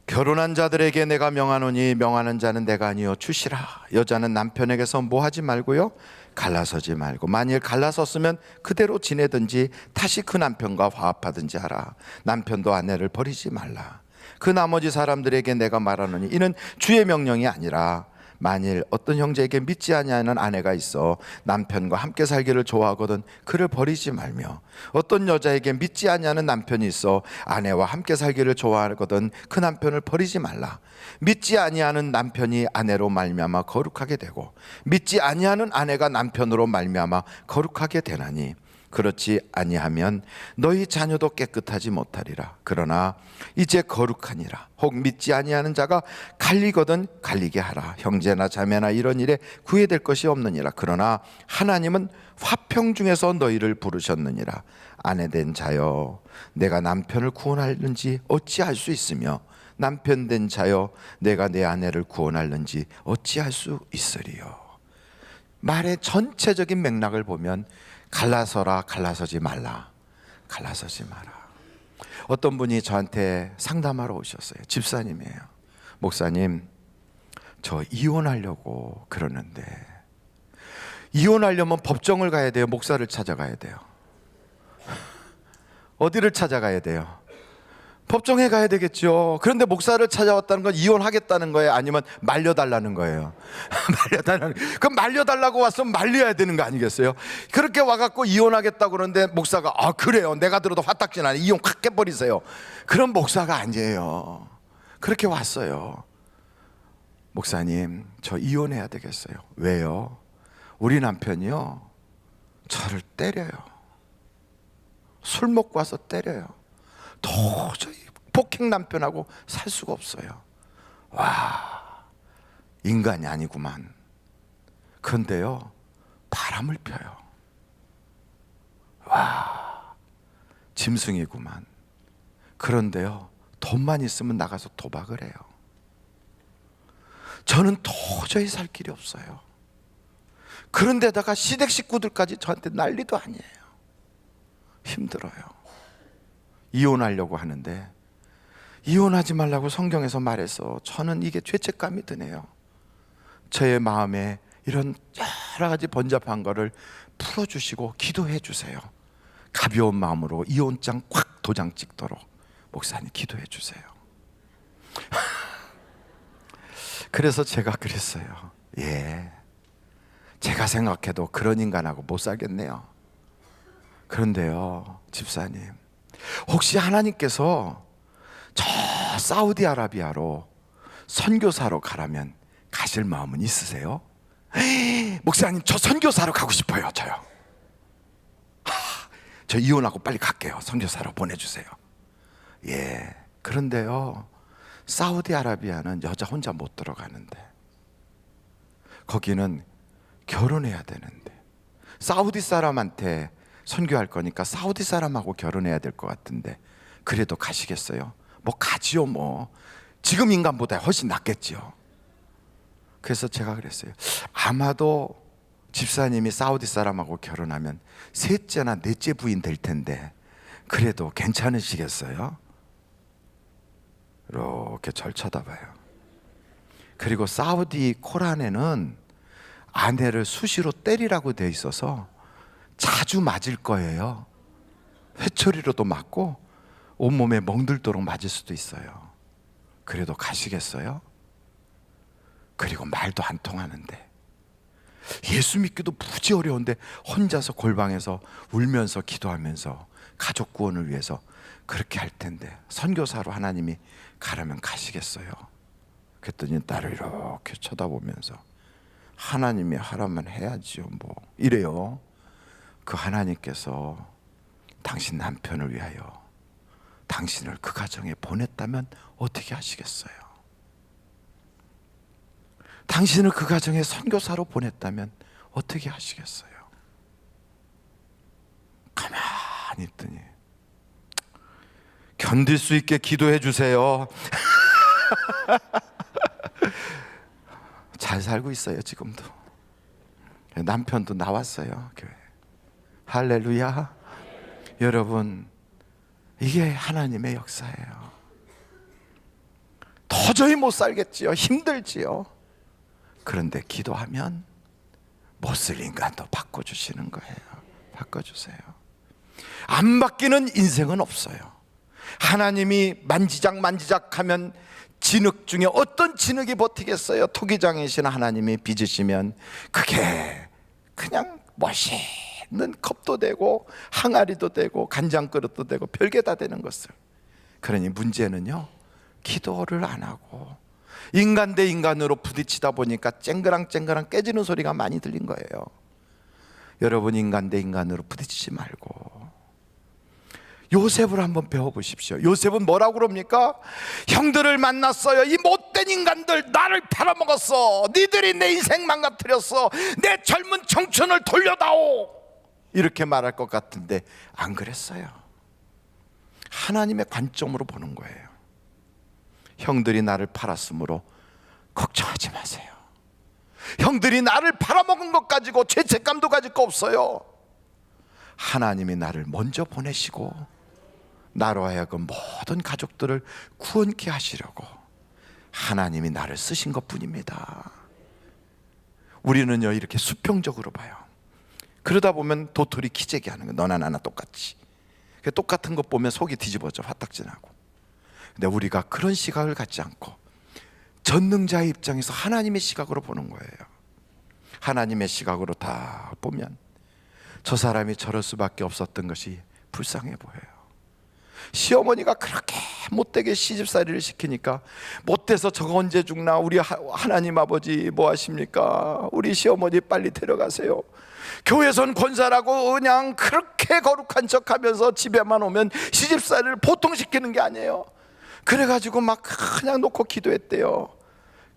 [SPEAKER 7] 결혼한 자들에게 내가 명하노니 명하는 자는 내가 아니요 주시라. 여자는 남편에게서 뭐하지 말고요 갈라서지 말고, 만일 갈라섰으면 그대로 지내든지 다시 그 남편과 화합하든지 하라. 남편도 아내를 버리지 말라. 그 나머지 사람들에게 내가 말하노니 이는 주의 명령이 아니라, 만일 어떤 형제에게 믿지 아니하는 아내가 있어 남편과 함께 살기를 좋아하거든 그를 버리지 말며, 어떤 여자에게 믿지 아니하는 남편이 있어 아내와 함께 살기를 좋아하거든 그 남편을 버리지 말라. 믿지 아니하는 남편이 아내로 말미암아 거룩하게 되고 믿지 아니하는 아내가 남편으로 말미암아 거룩하게 되나니, 그렇지 아니하면 너희 자녀도 깨끗하지 못하리라. 그러나 이제 거룩하니라. 혹 믿지 아니하는 자가 갈리거든 갈리게 하라. 형제나 자매나 이런 일에 구애될 것이 없느니라. 그러나 하나님은 화평 중에서 너희를 부르셨느니라. 아내된 자여, 내가 남편을 구원하는지 어찌할 수 있으며, 남편 된 자여, 내가 내 아내를 구원하는지 어찌할 수 있으리요. 말의 전체적인 맥락을 보면 갈라서라, 갈라서지 말라, 갈라서지 마라. 어떤 분이 저한테 상담하러 오셨어요. 집사님이에요. 목사님, 저 이혼하려고 그러는데, 이혼하려면 법정을 가야 돼요? 목사를 찾아가야 돼요? 어디를 찾아가야 돼요? 법정에 가야 되겠죠. 그런데 목사를 찾아왔다는 건 이혼하겠다는 거예요? 아니면 말려달라는 거예요? 그럼 말려달라고 왔으면 말려야 되는 거 아니겠어요? 그렇게 와갖고 이혼하겠다고 그러는데 목사가 그래요, 내가 들어도 화딱지 나네, 이혼 확 깨버리세요. 그런 목사가 아니에요. 그렇게 왔어요. 목사님, 저 이혼해야 되겠어요. 왜요? 우리 남편이요, 저를 때려요. 술 먹고 와서 때려요. 도저히 폭행 남편하고 살 수가 없어요. 와, 인간이 아니구만. 그런데요, 바람을 펴요. 와, 짐승이구만. 그런데요, 돈만 있으면 나가서 도박을 해요. 저는 도저히 살 길이 없어요. 그런데다가 시댁 식구들까지 저한테 난리도 아니에요. 힘들어요. 이혼하려고 하는데, 이혼하지 말라고 성경에서 말해서 저는 이게 죄책감이 드네요. 저의 마음에 이런 여러 가지 번잡한 거를 풀어주시고 기도해 주세요. 가벼운 마음으로 이혼장 콱 도장 찍도록 목사님 기도해 주세요. 그래서 제가 그랬어요. 제가 생각해도 그런 인간하고 못 살겠네요. 그런데요, 집사님, 혹시 하나님께서 저 사우디아라비아로 선교사로 가라면 가실 마음은 있으세요? 목사님, 저 선교사로 가고 싶어요. 저요. 저 이혼하고 빨리 갈게요. 선교사로 보내주세요. 그런데요, 사우디아라비아는 여자 혼자 못 들어가는데, 거기는 결혼해야 되는데, 사우디 사람한테 선교할 거니까 사우디 사람하고 결혼해야 될 것 같은데, 그래도 가시겠어요? 뭐 가지요. 뭐 지금 인간보다 훨씬 낫겠지요. 그래서 제가 그랬어요. 아마도 집사님이 사우디 사람하고 결혼하면 셋째나 넷째 부인 될 텐데, 그래도 괜찮으시겠어요? 이렇게 절 쳐다봐요. 그리고 사우디 코란에는 아내를 수시로 때리라고 돼 있어서 자주 맞을 거예요. 회초리로도 맞고 온몸에 멍들도록 맞을 수도 있어요. 그래도 가시겠어요? 그리고 말도 안 통하는데, 예수 믿기도 무지 어려운데 혼자서 골방에서 울면서 기도하면서 가족 구원을 위해서 그렇게 할 텐데, 선교사로 하나님이 가라면 가시겠어요? 그랬더니 나를 이렇게 쳐다보면서 하나님이 하라면 해야지요 뭐 이래요. 그 하나님께서 당신 남편을 위하여 당신을 그 가정에 보냈다면 어떻게 하시겠어요? 당신을 그 가정에 선교사로 보냈다면 어떻게 하시겠어요? 가만히 있더니, 견딜 수 있게 기도해 주세요. 잘 살고 있어요, 지금도. 남편도 나왔어요, 교회. 할렐루야. 여러분, 이게 하나님의 역사예요. 도저히 못 살겠지요. 힘들지요. 그런데 기도하면 못 쓸 인간도 바꿔주시는 거예요. 바꿔주세요. 안 바뀌는 인생은 없어요. 하나님이 만지작 하면 진흙 중에 어떤 진흙이 버티겠어요? 토기장이신 하나님이 빚으시면 그게 그냥 멋있는 컵도 되고 항아리도 되고 간장 그릇도 되고 별게 다 되는 것을. 그러니 문제는요, 기도를 안 하고 인간 대 인간으로 부딪히다 보니까 쨍그랑 깨지는 소리가 많이 들린 거예요. 여러분, 인간 대 인간으로 부딪히지 말고 요셉을 한번 배워보십시오. 요셉은 뭐라고 그럽니까? 형들을 만났어요. 이 못된 인간들 나를 팔아먹었어. 니들이 내 인생 망가뜨렸어. 내 젊은 청춘을 돌려다오. 이렇게 말할 것 같은데 안 그랬어요. 하나님의 관점으로 보는 거예요. 형들이 나를 팔았으므로 걱정하지 마세요. 형들이 나를 팔아먹은 것 가지고 죄책감도 가질 거 없어요. 하나님이 나를 먼저 보내시고 나로 하여금 모든 가족들을 구원케 하시려고 하나님이 나를 쓰신 것 뿐입니다. 우리는요, 이렇게 수평적으로 봐요. 그러다 보면 도토리 키재기 하는 거예요. 너나 나나 똑같이. 똑같은 것 보면 속이 뒤집어져, 화딱지나고. 근데 우리가 그런 시각을 갖지 않고 전능자의 입장에서 하나님의 시각으로 보는 거예요. 하나님의 시각으로 다 보면 저 사람이 저럴 수밖에 없었던 것이 불쌍해 보여요. 시어머니가 그렇게 못되게 시집살이를 시키니까 못돼서 저거 언제 죽나, 우리 하나님 아버지 뭐 하십니까? 우리 시어머니 빨리 데려가세요. 교회선 권사라고 그냥 그렇게 거룩한 척하면서 집에만 오면 시집살이를 보통 시키는 게 아니에요. 그래가지고 막 그냥 놓고 기도했대요.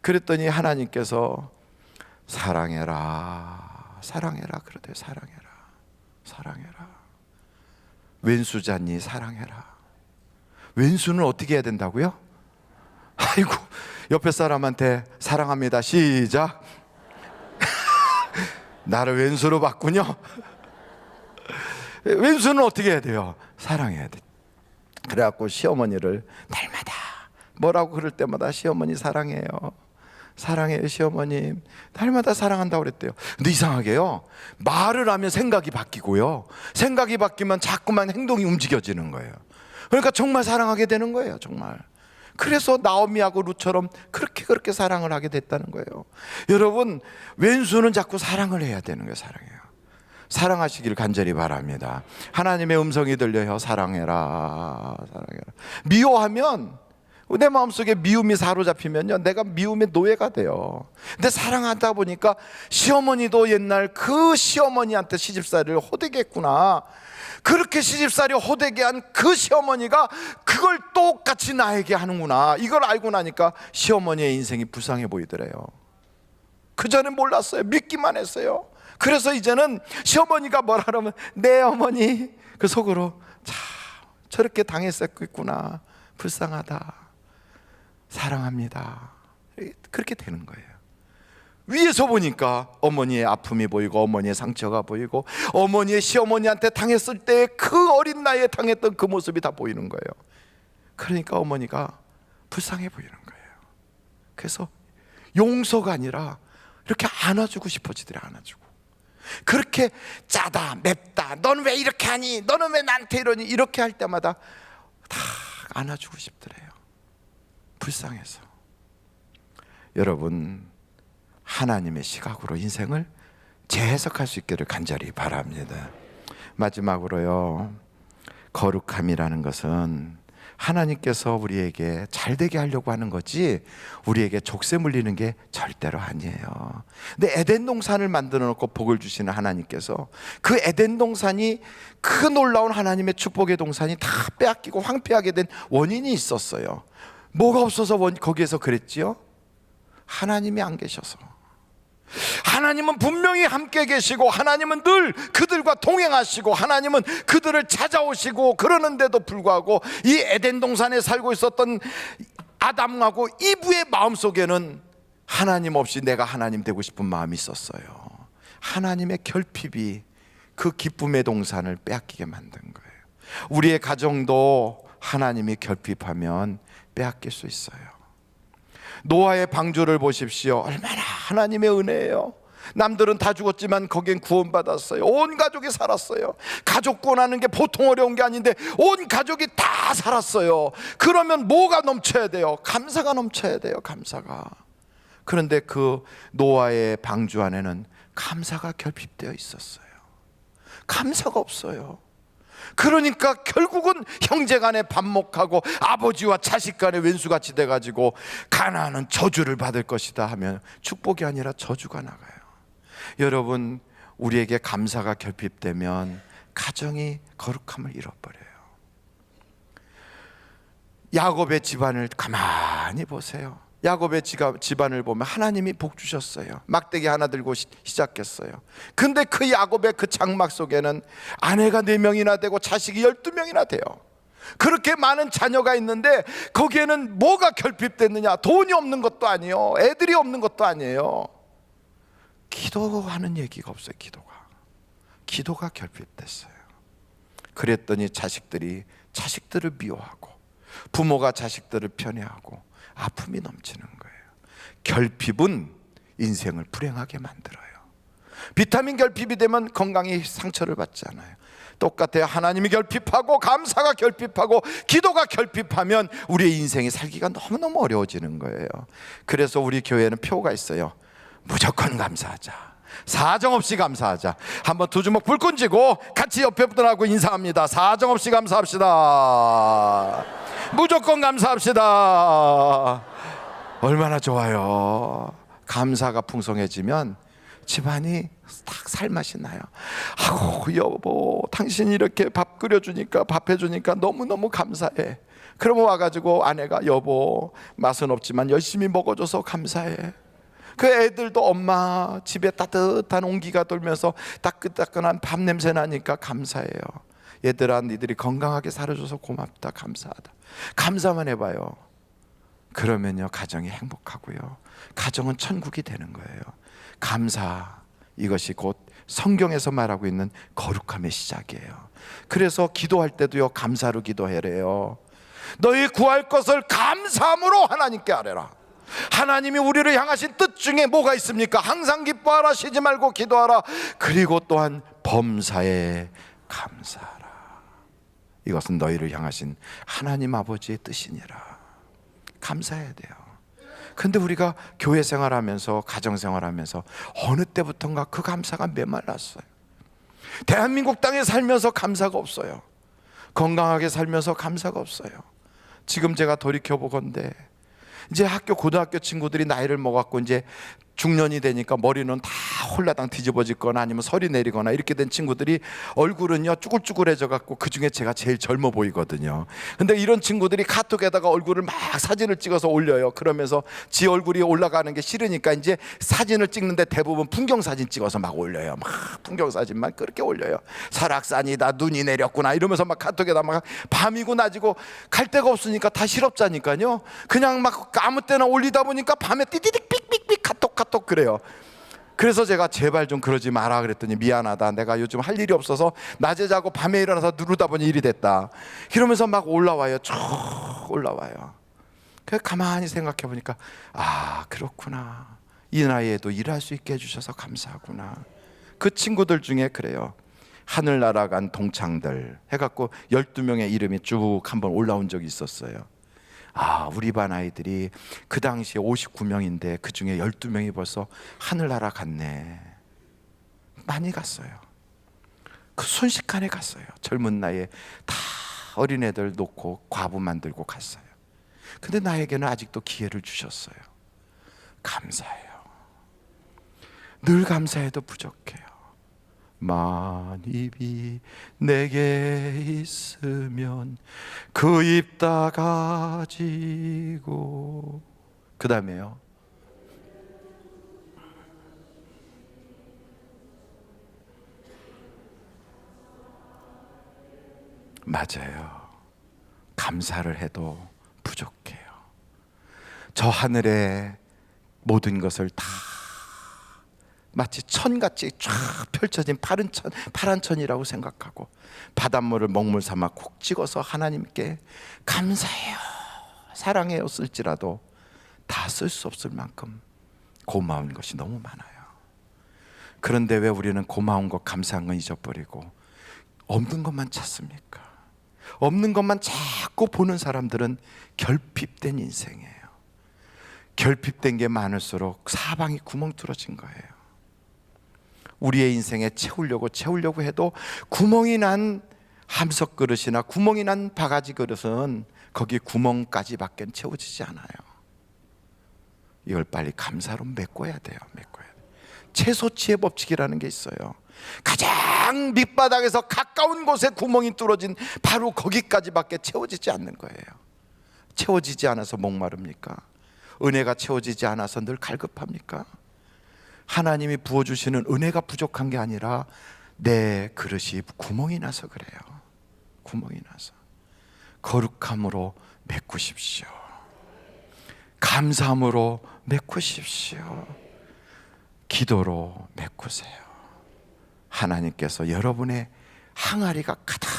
[SPEAKER 7] 그랬더니 하나님께서 사랑해라 그러대요. 사랑해라. 왼수자니 사랑해라. 왼수는 어떻게 해야 된다고요? 아이고, 옆에 사람한테 사랑합니다 시작. 나를 왼수로 봤군요. 왼수는 어떻게 해야 돼요? 사랑해야 돼. 그래갖고 시어머니를 날마다 뭐라고 그럴 때마다 시어머니 사랑해요 시어머님, 날마다 사랑한다고 그랬대요. 근데 이상하게요, 말을 하면 생각이 바뀌고요, 생각이 바뀌면 자꾸만 행동이 움직여지는 거예요. 그러니까 정말 사랑하게 되는 거예요, 정말. 그래서 나오미하고 룻처럼 그렇게 사랑을 하게 됐다는 거예요. 여러분, 왼수는 자꾸 사랑을 해야 되는 거예요. 사랑하시기를 간절히 바랍니다. 하나님의 음성이 들려요. 사랑해라. 미워하면, 내 마음속에 미움이 사로잡히면요, 내가 미움의 노예가 돼요. 근데 사랑하다 보니까 시어머니도 옛날 그 시어머니한테 시집살이를 호되게 했구나, 그렇게 시집살이 호되게 한 그 시어머니가 그걸 똑같이 나에게 하는구나, 이걸 알고 나니까 시어머니의 인생이 불쌍해 보이더래요. 그전엔 몰랐어요. 믿기만 했어요. 그래서 이제는 시어머니가 뭐라 그러면 네 어머니, 그 속으로 참 저렇게 당했었겠구나, 불쌍하다, 사랑합니다, 그렇게 되는 거예요. 위에서 보니까 어머니의 아픔이 보이고 어머니의 상처가 보이고 어머니의 시어머니한테 당했을 때 그 어린 나이에 당했던 그 모습이 다 보이는 거예요. 그러니까 어머니가 불쌍해 보이는 거예요. 그래서 용서가 아니라 이렇게 안아주고 싶어지더래. 안아주고. 그렇게 짜다 맵다, 넌 왜 이렇게 하니, 너는 왜 나한테 이러니, 이렇게 할 때마다 다 안아주고 싶더래요. 불쌍해서. 여러분, 하나님의 시각으로 인생을 재해석할 수 있기를 간절히 바랍니다. 마지막으로요, 거룩함이라는 것은 하나님께서 우리에게 잘되게 하려고 하는 거지 우리에게 족쇄 물리는 게 절대로 아니에요. 근데 에덴 동산을 만들어 놓고 복을 주시는 하나님께서 그 에덴 동산이 그 놀라운 하나님의 축복의 동산이 다 빼앗기고 황폐하게 된 원인이 있었어요. 뭐가 없어서 거기에서 그랬지요? 하나님이 안 계셔서. 하나님은 분명히 함께 계시고 하나님은 늘 그들과 동행하시고 하나님은 그들을 찾아오시고, 그러는데도 불구하고 이 에덴 동산에 살고 있었던 아담하고 이브의 마음속에는 하나님 없이 내가 하나님 되고 싶은 마음이 있었어요. 하나님의 결핍이 그 기쁨의 동산을 빼앗기게 만든 거예요. 우리의 가정도 하나님이 결핍하면 빼앗길 수 있어요. 노아의 방주를 보십시오. 얼마나 하나님의 은혜예요. 남들은 다 죽었지만 거긴 구원받았어요. 온 가족이 살았어요. 가족 구원하는 게 보통 어려운 게 아닌데 온 가족이 다 살았어요. 그러면 뭐가 넘쳐야 돼요? 감사가 넘쳐야 돼요. 감사가. 그런데 그 노아의 방주 안에는 감사가 결핍되어 있었어요. 감사가 없어요. 그러니까 결국은 형제 간에 반목하고 아버지와 자식 간에 왼수같이 돼가지고 가나안은 저주를 받을 것이다 하면 축복이 아니라 저주가 나가요. 여러분, 우리에게 감사가 결핍되면 가정이 거룩함을 잃어버려요. 야곱의 집안을 가만히 보세요. 야곱의 집안을 보면 하나님이 복 주셨어요. 막대기 하나 들고 시작했어요. 근데 그 야곱의 그 장막 속에는 아내가 4명이나 되고 자식이 12명이나 돼요. 그렇게 많은 자녀가 있는데 거기에는 뭐가 결핍됐느냐? 돈이 없는 것도 아니에요. 애들이 없는 것도 아니에요. 기도하는 얘기가 없어요. 기도가 결핍됐어요. 그랬더니 자식들이 자식들을 미워하고 부모가 자식들을 편애하고 아픔이 넘치는 거예요. 결핍은 인생을 불행하게 만들어요. 비타민 결핍이 되면 건강이 상처를 받잖아요. 똑같아요. 하나님이 결핍하고 감사가 결핍하고 기도가 결핍하면 우리의 인생이 살기가 너무너무 어려워지는 거예요. 그래서 우리 교회는 표가 있어요. 무조건 감사하자. 사정없이 감사하자. 한번 두 주먹 불끈 쥐고 같이 옆에 분들하고 인사합니다. 사정없이 감사합시다. 무조건 감사합시다. 얼마나 좋아요. 감사가 풍성해지면 집안이 딱 살맛이 나요. 아고 여보, 당신이 이렇게 밥 끓여주니까 밥 해주니까 너무너무 감사해. 그러면 와가지고 아내가 여보, 맛은 없지만 열심히 먹어줘서 감사해. 그 애들도 엄마 집에 따뜻한 온기가 돌면서 따끈따끈한 밥 냄새 나니까 감사해요. 얘들아, 니들이 건강하게 살아줘서 고맙다, 감사하다. 감사만 해봐요. 그러면요 가정이 행복하고요, 가정은 천국이 되는 거예요. 감사, 이것이 곧 성경에서 말하고 있는 거룩함의 시작이에요. 그래서 기도할 때도요 감사로 기도해래요. 너희 구할 것을 감사함으로 하나님께 아뢰라. 하나님이 우리를 향하신 뜻 중에 뭐가 있습니까? 항상 기뻐하라, 쉬지 말고 기도하라. 그리고 또한 범사에 감사하라. 이것은 너희를 향하신 하나님 아버지의 뜻이니라. 감사해야 돼요. 근데 우리가 교회 생활하면서 가정 생활하면서 어느 때부턴가 그 감사가 메말랐어요. 대한민국 땅에 살면서 감사가 없어요. 건강하게 살면서 감사가 없어요. 지금 제가 돌이켜보건대 이제 고등학교 친구들이 나이를 먹었고 이제 중년이 되니까 머리는 다 홀라당 뒤집어지거나 아니면 설이 내리거나 이렇게 된 친구들이 얼굴은요 쭈글쭈글해져 갖고 그 중에 제가 제일 젊어 보이거든요. 근데 이런 친구들이 카톡에다가 얼굴을 막 사진을 찍어서 올려요. 그러면서 지 얼굴이 올라가는 게 싫으니까 이제 사진을 찍는데 대부분 풍경 사진 찍어서 막 올려요. 막 풍경 사진만 그렇게 올려요. 설악산이다, 눈이 내렸구나 이러면서 막 카톡에다 막 밤이고 낮이고 갈 데가 없으니까 다 실업자니까요. 그냥 막 아무 때나 올리다 보니까 밤에 띠디딕 삑삑삑 카톡 그래요. 그래서 제가 제발 좀 그러지 마라 그랬더니 미안하다, 내가 요즘 할 일이 없어서 낮에 자고 밤에 일어나서 누르다 보니 일이 됐다 이러면서 막 올라와요. 쭉 올라와요. 그래서 가만히 생각해 보니까 아 그렇구나, 이 나이에도 일할 수 있게 해주셔서 감사하구나. 그 친구들 중에 그래요, 하늘 날아간 동창들 해갖고 12명의 이름이 쭉 한번 올라온 적이 있었어요. 아, 우리 반 아이들이 그 당시에 59명인데 그 중에 12명이 벌써 하늘 날아갔네. 많이 갔어요. 그 순식간에 갔어요. 젊은 나이에 다 어린애들 놓고 과부 만들고 갔어요. 근데 나에게는 아직도 기회를 주셨어요. 감사해요. 늘 감사해도 부족해요. 만입이 내게 있으면 그 입 다 가지고, 그 다음에요 맞아요. 감사를 해도 부족해요. 저 하늘에 모든 것을 다 마치 천같이 쫙 펼쳐진 파란 천이라고 생각하고 바닷물을 먹물 삼아 콕 찍어서 하나님께 감사해요, 사랑해요 쓸지라도 다 쓸 수 없을 만큼 고마운 것이 너무 많아요. 그런데 왜 우리는 고마운 것, 감사한 건 잊어버리고 없는 것만 찾습니까? 없는 것만 자꾸 보는 사람들은 결핍된 인생이에요. 결핍된 게 많을수록 사방이 구멍 뚫어진 거예요. 우리의 인생에 채우려고 해도 구멍이 난 함석 그릇이나 구멍이 난 바가지 그릇은 거기 구멍까지밖에 채워지지 않아요. 이걸 빨리 감사로 메꿔야 돼요. 채소치의 법칙이라는 게 있어요. 가장 밑바닥에서 가까운 곳에 구멍이 뚫어진 바로 거기까지밖에 채워지지 않는 거예요. 채워지지 않아서 목마릅니까? 은혜가 채워지지 않아서 늘 갈급합니까? 하나님이 부어주시는 은혜가 부족한 게 아니라 내 그릇이 구멍이 나서 그래요. 구멍이 나서. 거룩함으로 메꾸십시오. 감사함으로 메꾸십시오. 기도로 메꾸세요. 하나님께서 여러분의 항아리가 가득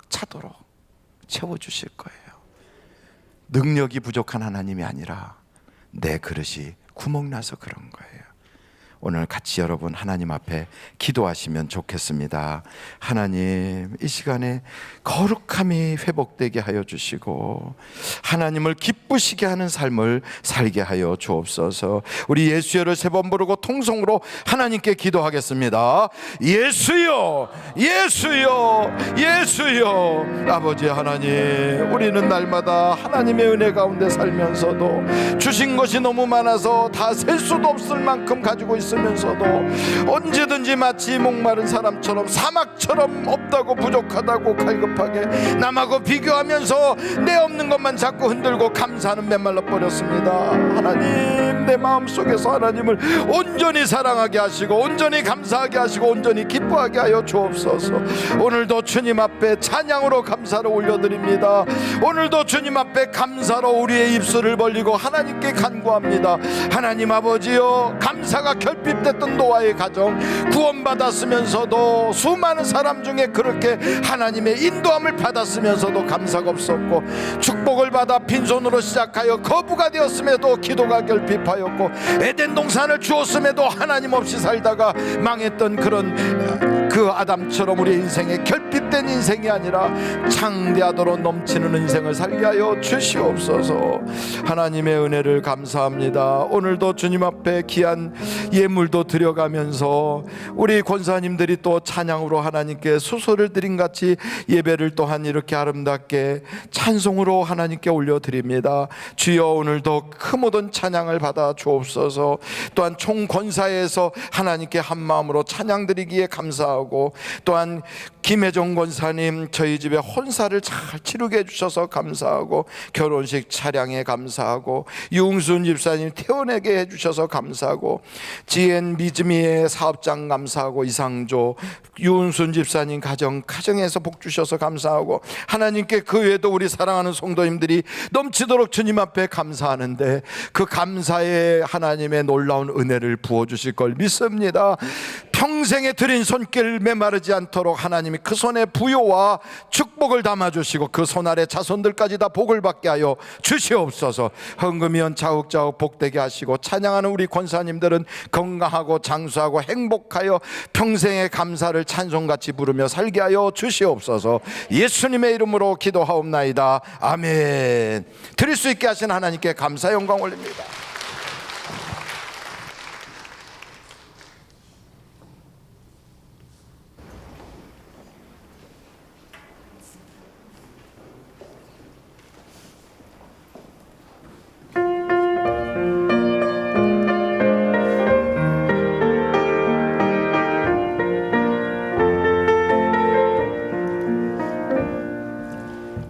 [SPEAKER 7] 차도록 채워주실 거예요. 능력이 부족한 하나님이 아니라 내 그릇이 구멍나서 그런 거예요. 오늘 같이 여러분 하나님 앞에 기도하시면 좋겠습니다. 하나님, 이 시간에 거룩함이 회복되게 하여 주시고 하나님을 기쁘시게 하는 삶을 살게 하여 주옵소서. 우리 예수여를 세 번 부르고 통성으로 하나님께 기도하겠습니다. 예수여, 예수여, 예수여. 아버지 하나님, 우리는 날마다 하나님의 은혜 가운데 살면서도 주신 것이 너무 많아서 다 셀 수도 없을 만큼 가지고 있으면서도 언제든지 마치 목마른 사람처럼 사막처럼 없다고 부족하다고 갈급하게 남하고 비교하면서 내 없는 것만 자꾸 흔들고 감사는 메말라 버렸습니다. 하나님, 내 마음속에서 하나님을 온전히 사랑하게 하시고 온전히 감사하게 하시고 온전히 기뻐하게 하여 주옵소서. 오늘도 주님 앞에 찬양으로 감사를 올려드립니다. 오늘도 주님 앞에 감사로 우리의 입술을 벌리고 하나님께 간구합니다. 하나님 아버지여, 감사가 결핍됐던 노아의 가정 구원받았으면서도 수많은 사람 중에 그렇게 하나님의 인도함을 받았으면서도 감사가 없었고, 축복을 받아 빈손으로 시작하여 거부가 되었음에도 기도가 결핍하였고, 에덴 동산을 주었음에도 하나님 없이 살다가 망했던 그런 그 아담처럼 우리 인생에 결핍된 인생이 아니라 창대하도록 넘치는 인생을 살게 하여 주시옵소서. 하나님의 은혜를 감사합니다. 오늘도 주님 앞에 귀한 예물도 드려가면서 우리 권사님들이 또 찬양으로 하나님께 수소를 드린 같이 예배를 또한 이렇게 아름답게 찬송으로 하나님께 올려드립니다. 주여, 오늘도 그 모든 찬양을 받아 주옵소서. 또한 총권사에서 하나님께 한마음으로 찬양 드리기에 감사하고, 또한 김혜정 권사님 저희 집에 혼사를 잘 치르게 해주셔서 감사하고, 결혼식 차량에 감사하고, 유웅순 집사님 태어나게 해주셔서 감사하고, 지엔 미즈미의 사업장 감사하고, 이상조 유은순 집사님 가정에서 복 주셔서 감사하고, 하나님께 그 외에도 우리 사랑하는 성도님들이 넘치도록 주님 앞에 감사하는데 그 감사에 하나님의 놀라운 은혜를 부어주실 걸 믿습니다. 평생에 드린 손길 메마르지 않도록 하나님이 그 손에 부요와 축복을 담아주시고 그 손 아래 자손들까지 다 복을 받게 하여 주시옵소서. 헌금이연 자욱자욱 복되게 하시고, 찬양하는 우리 권사님들은 건강하고 장수하고 행복하여 평생의 감사를 찬송같이 부르며 살게 하여 주시옵소서. 예수님의 이름으로 기도하옵나이다. 아멘. 드릴 수 있게 하신 하나님께 감사 영광 올립니다.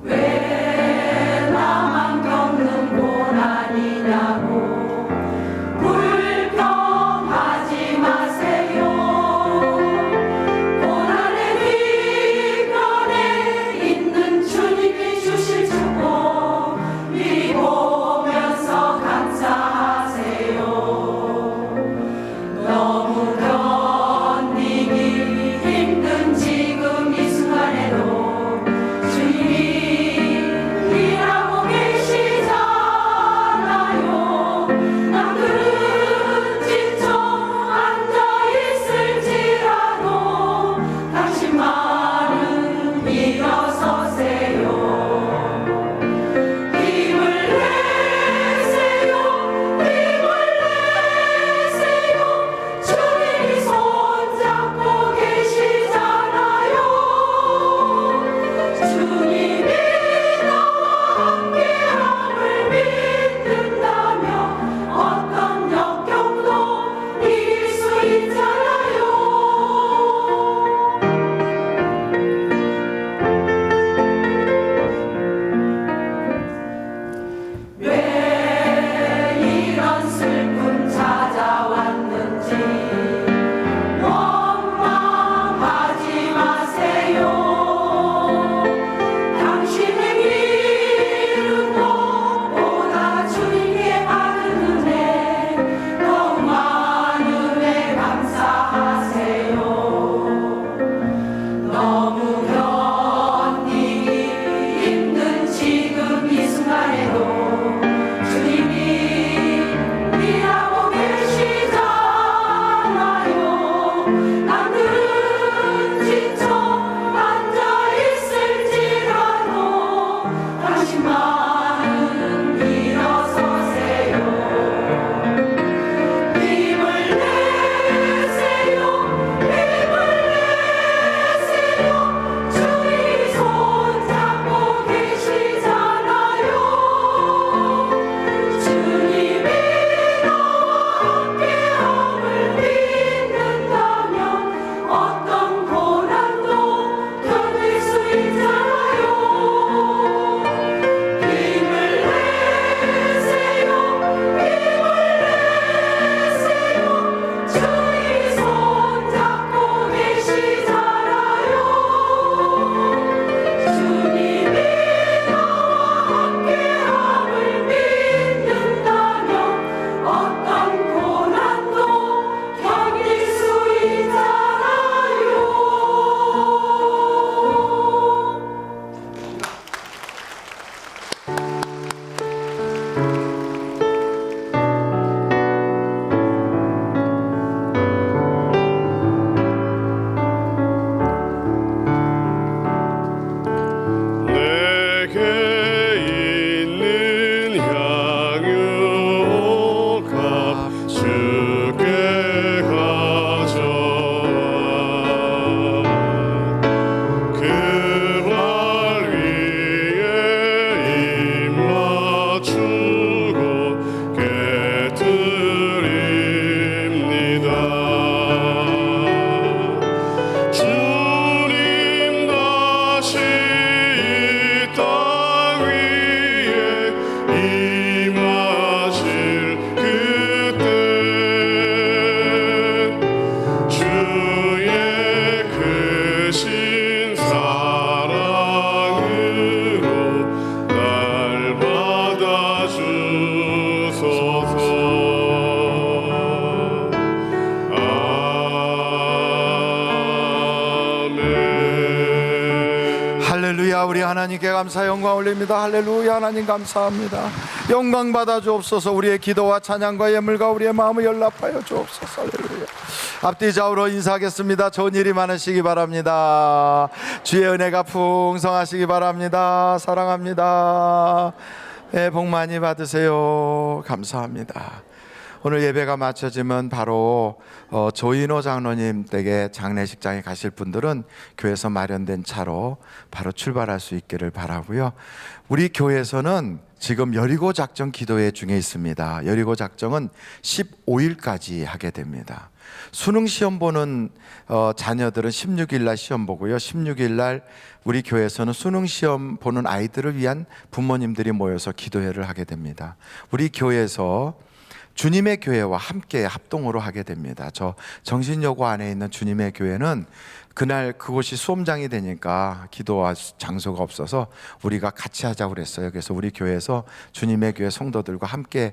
[SPEAKER 8] 왜 나만 겪는 고난이냐고
[SPEAKER 7] 할렐루야. 우리 하나님께 감사 영광 올립니다. 할렐루야. 하나님 감사합니다. 영광 받아 주옵소서. 우리의 기도와 찬양과 예물과 우리의 마음을 연락하여 주옵소서. 할렐루야. 앞뒤 좌우로 인사하겠습니다. 좋은 일이 많으시기 바랍니다. 주의 은혜가 풍성하시기 바랍니다. 사랑합니다. 네, 복 많이 받으세요. 감사합니다. 오늘 예배가 마쳐지면 바로 조인호 장로님 댁에 장례식장에 가실 분들은 교회에서 마련된 차로 바로 출발할 수 있기를 바라고요. 우리 교회에서는 지금 여리고 작정 기도회 중에 있습니다. 여리고 작정은 15일까지 하게 됩니다. 수능 시험 보는 자녀들은 16일 날 시험 보고요. 16일 날 우리 교회에서는 수능 시험 보는 아이들을 위한 부모님들이 모여서 기도회를 하게 됩니다. 우리 교회에서 주님의 교회와 함께 합동으로 하게 됩니다. 저 정신여고 안에 있는 주님의 교회는 그날 그곳이 수험장이 되니까 기도와 장소가 없어서 우리가 같이 하자고 그랬어요. 그래서 우리 교회에서 주님의 교회 성도들과 함께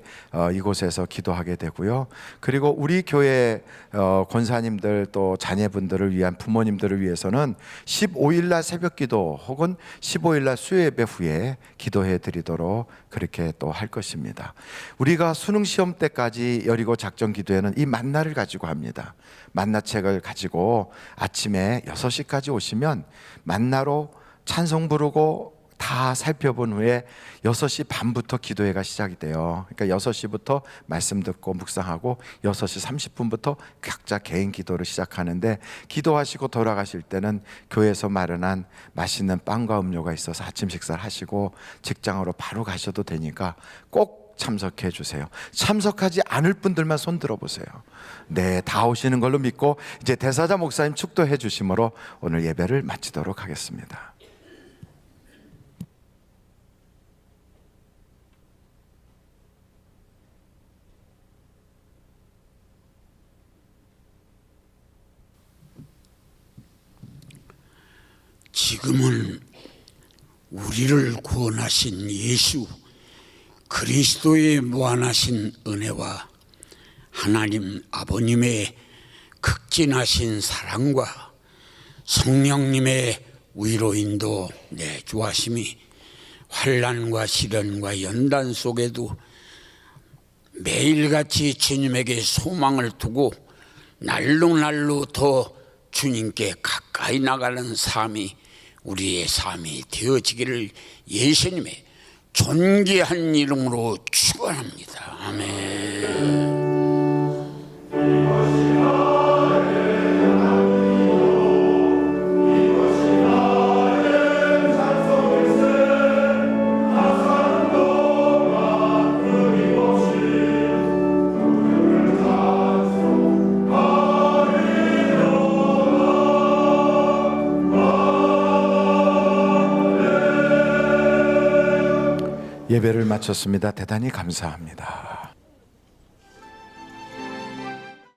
[SPEAKER 7] 이곳에서 기도하게 되고요. 그리고 우리 교회 권사님들 또 자녀분들을 위한 부모님들을 위해서는 15일날 새벽기도 혹은 15일날 수요예배 후에 기도해 드리도록 그렇게 또 할 것입니다. 우리가 수능시험 때까지 여리고 작정기도회는 이 만나를 가지고 합니다. 만나책을 가지고 아침에 6시까지 오시면 만나로 찬송 부르고 다 살펴본 후에 6시 반부터 기도회가 시작이 돼요. 그러니까 6시부터 말씀 듣고 묵상하고 6시 30분부터 각자 개인 기도를 시작하는데, 기도하시고 돌아가실 때는 교회에서 마련한 맛있는 빵과 음료가 있어서 아침 식사를 하시고 직장으로 바로 가셔도 되니까 꼭 참석해 주세요. 참석하지 않을 분들만 손 들어보세요. 네, 다 오시는 걸로 믿고 이제 대사자 목사님 축도해 주심으로 오늘 예배를 마치도록 하겠습니다.
[SPEAKER 8] 지금은 우리를 구원하신 예수 그리스도의 무한하신 은혜와 하나님 아버님의 극진하신 사랑과 성령님의 위로 인도 내주하심이 환난과 시련과 연단 속에도 매일같이 주님에게 소망을 두고 날로 더 주님께 가까이 나가는 삶이 우리의 삶이 되어지기를 예수님의 존귀한 이름으로 축원합니다. 아멘.
[SPEAKER 7] 예배를 마쳤습니다. 대단히 감사합니다.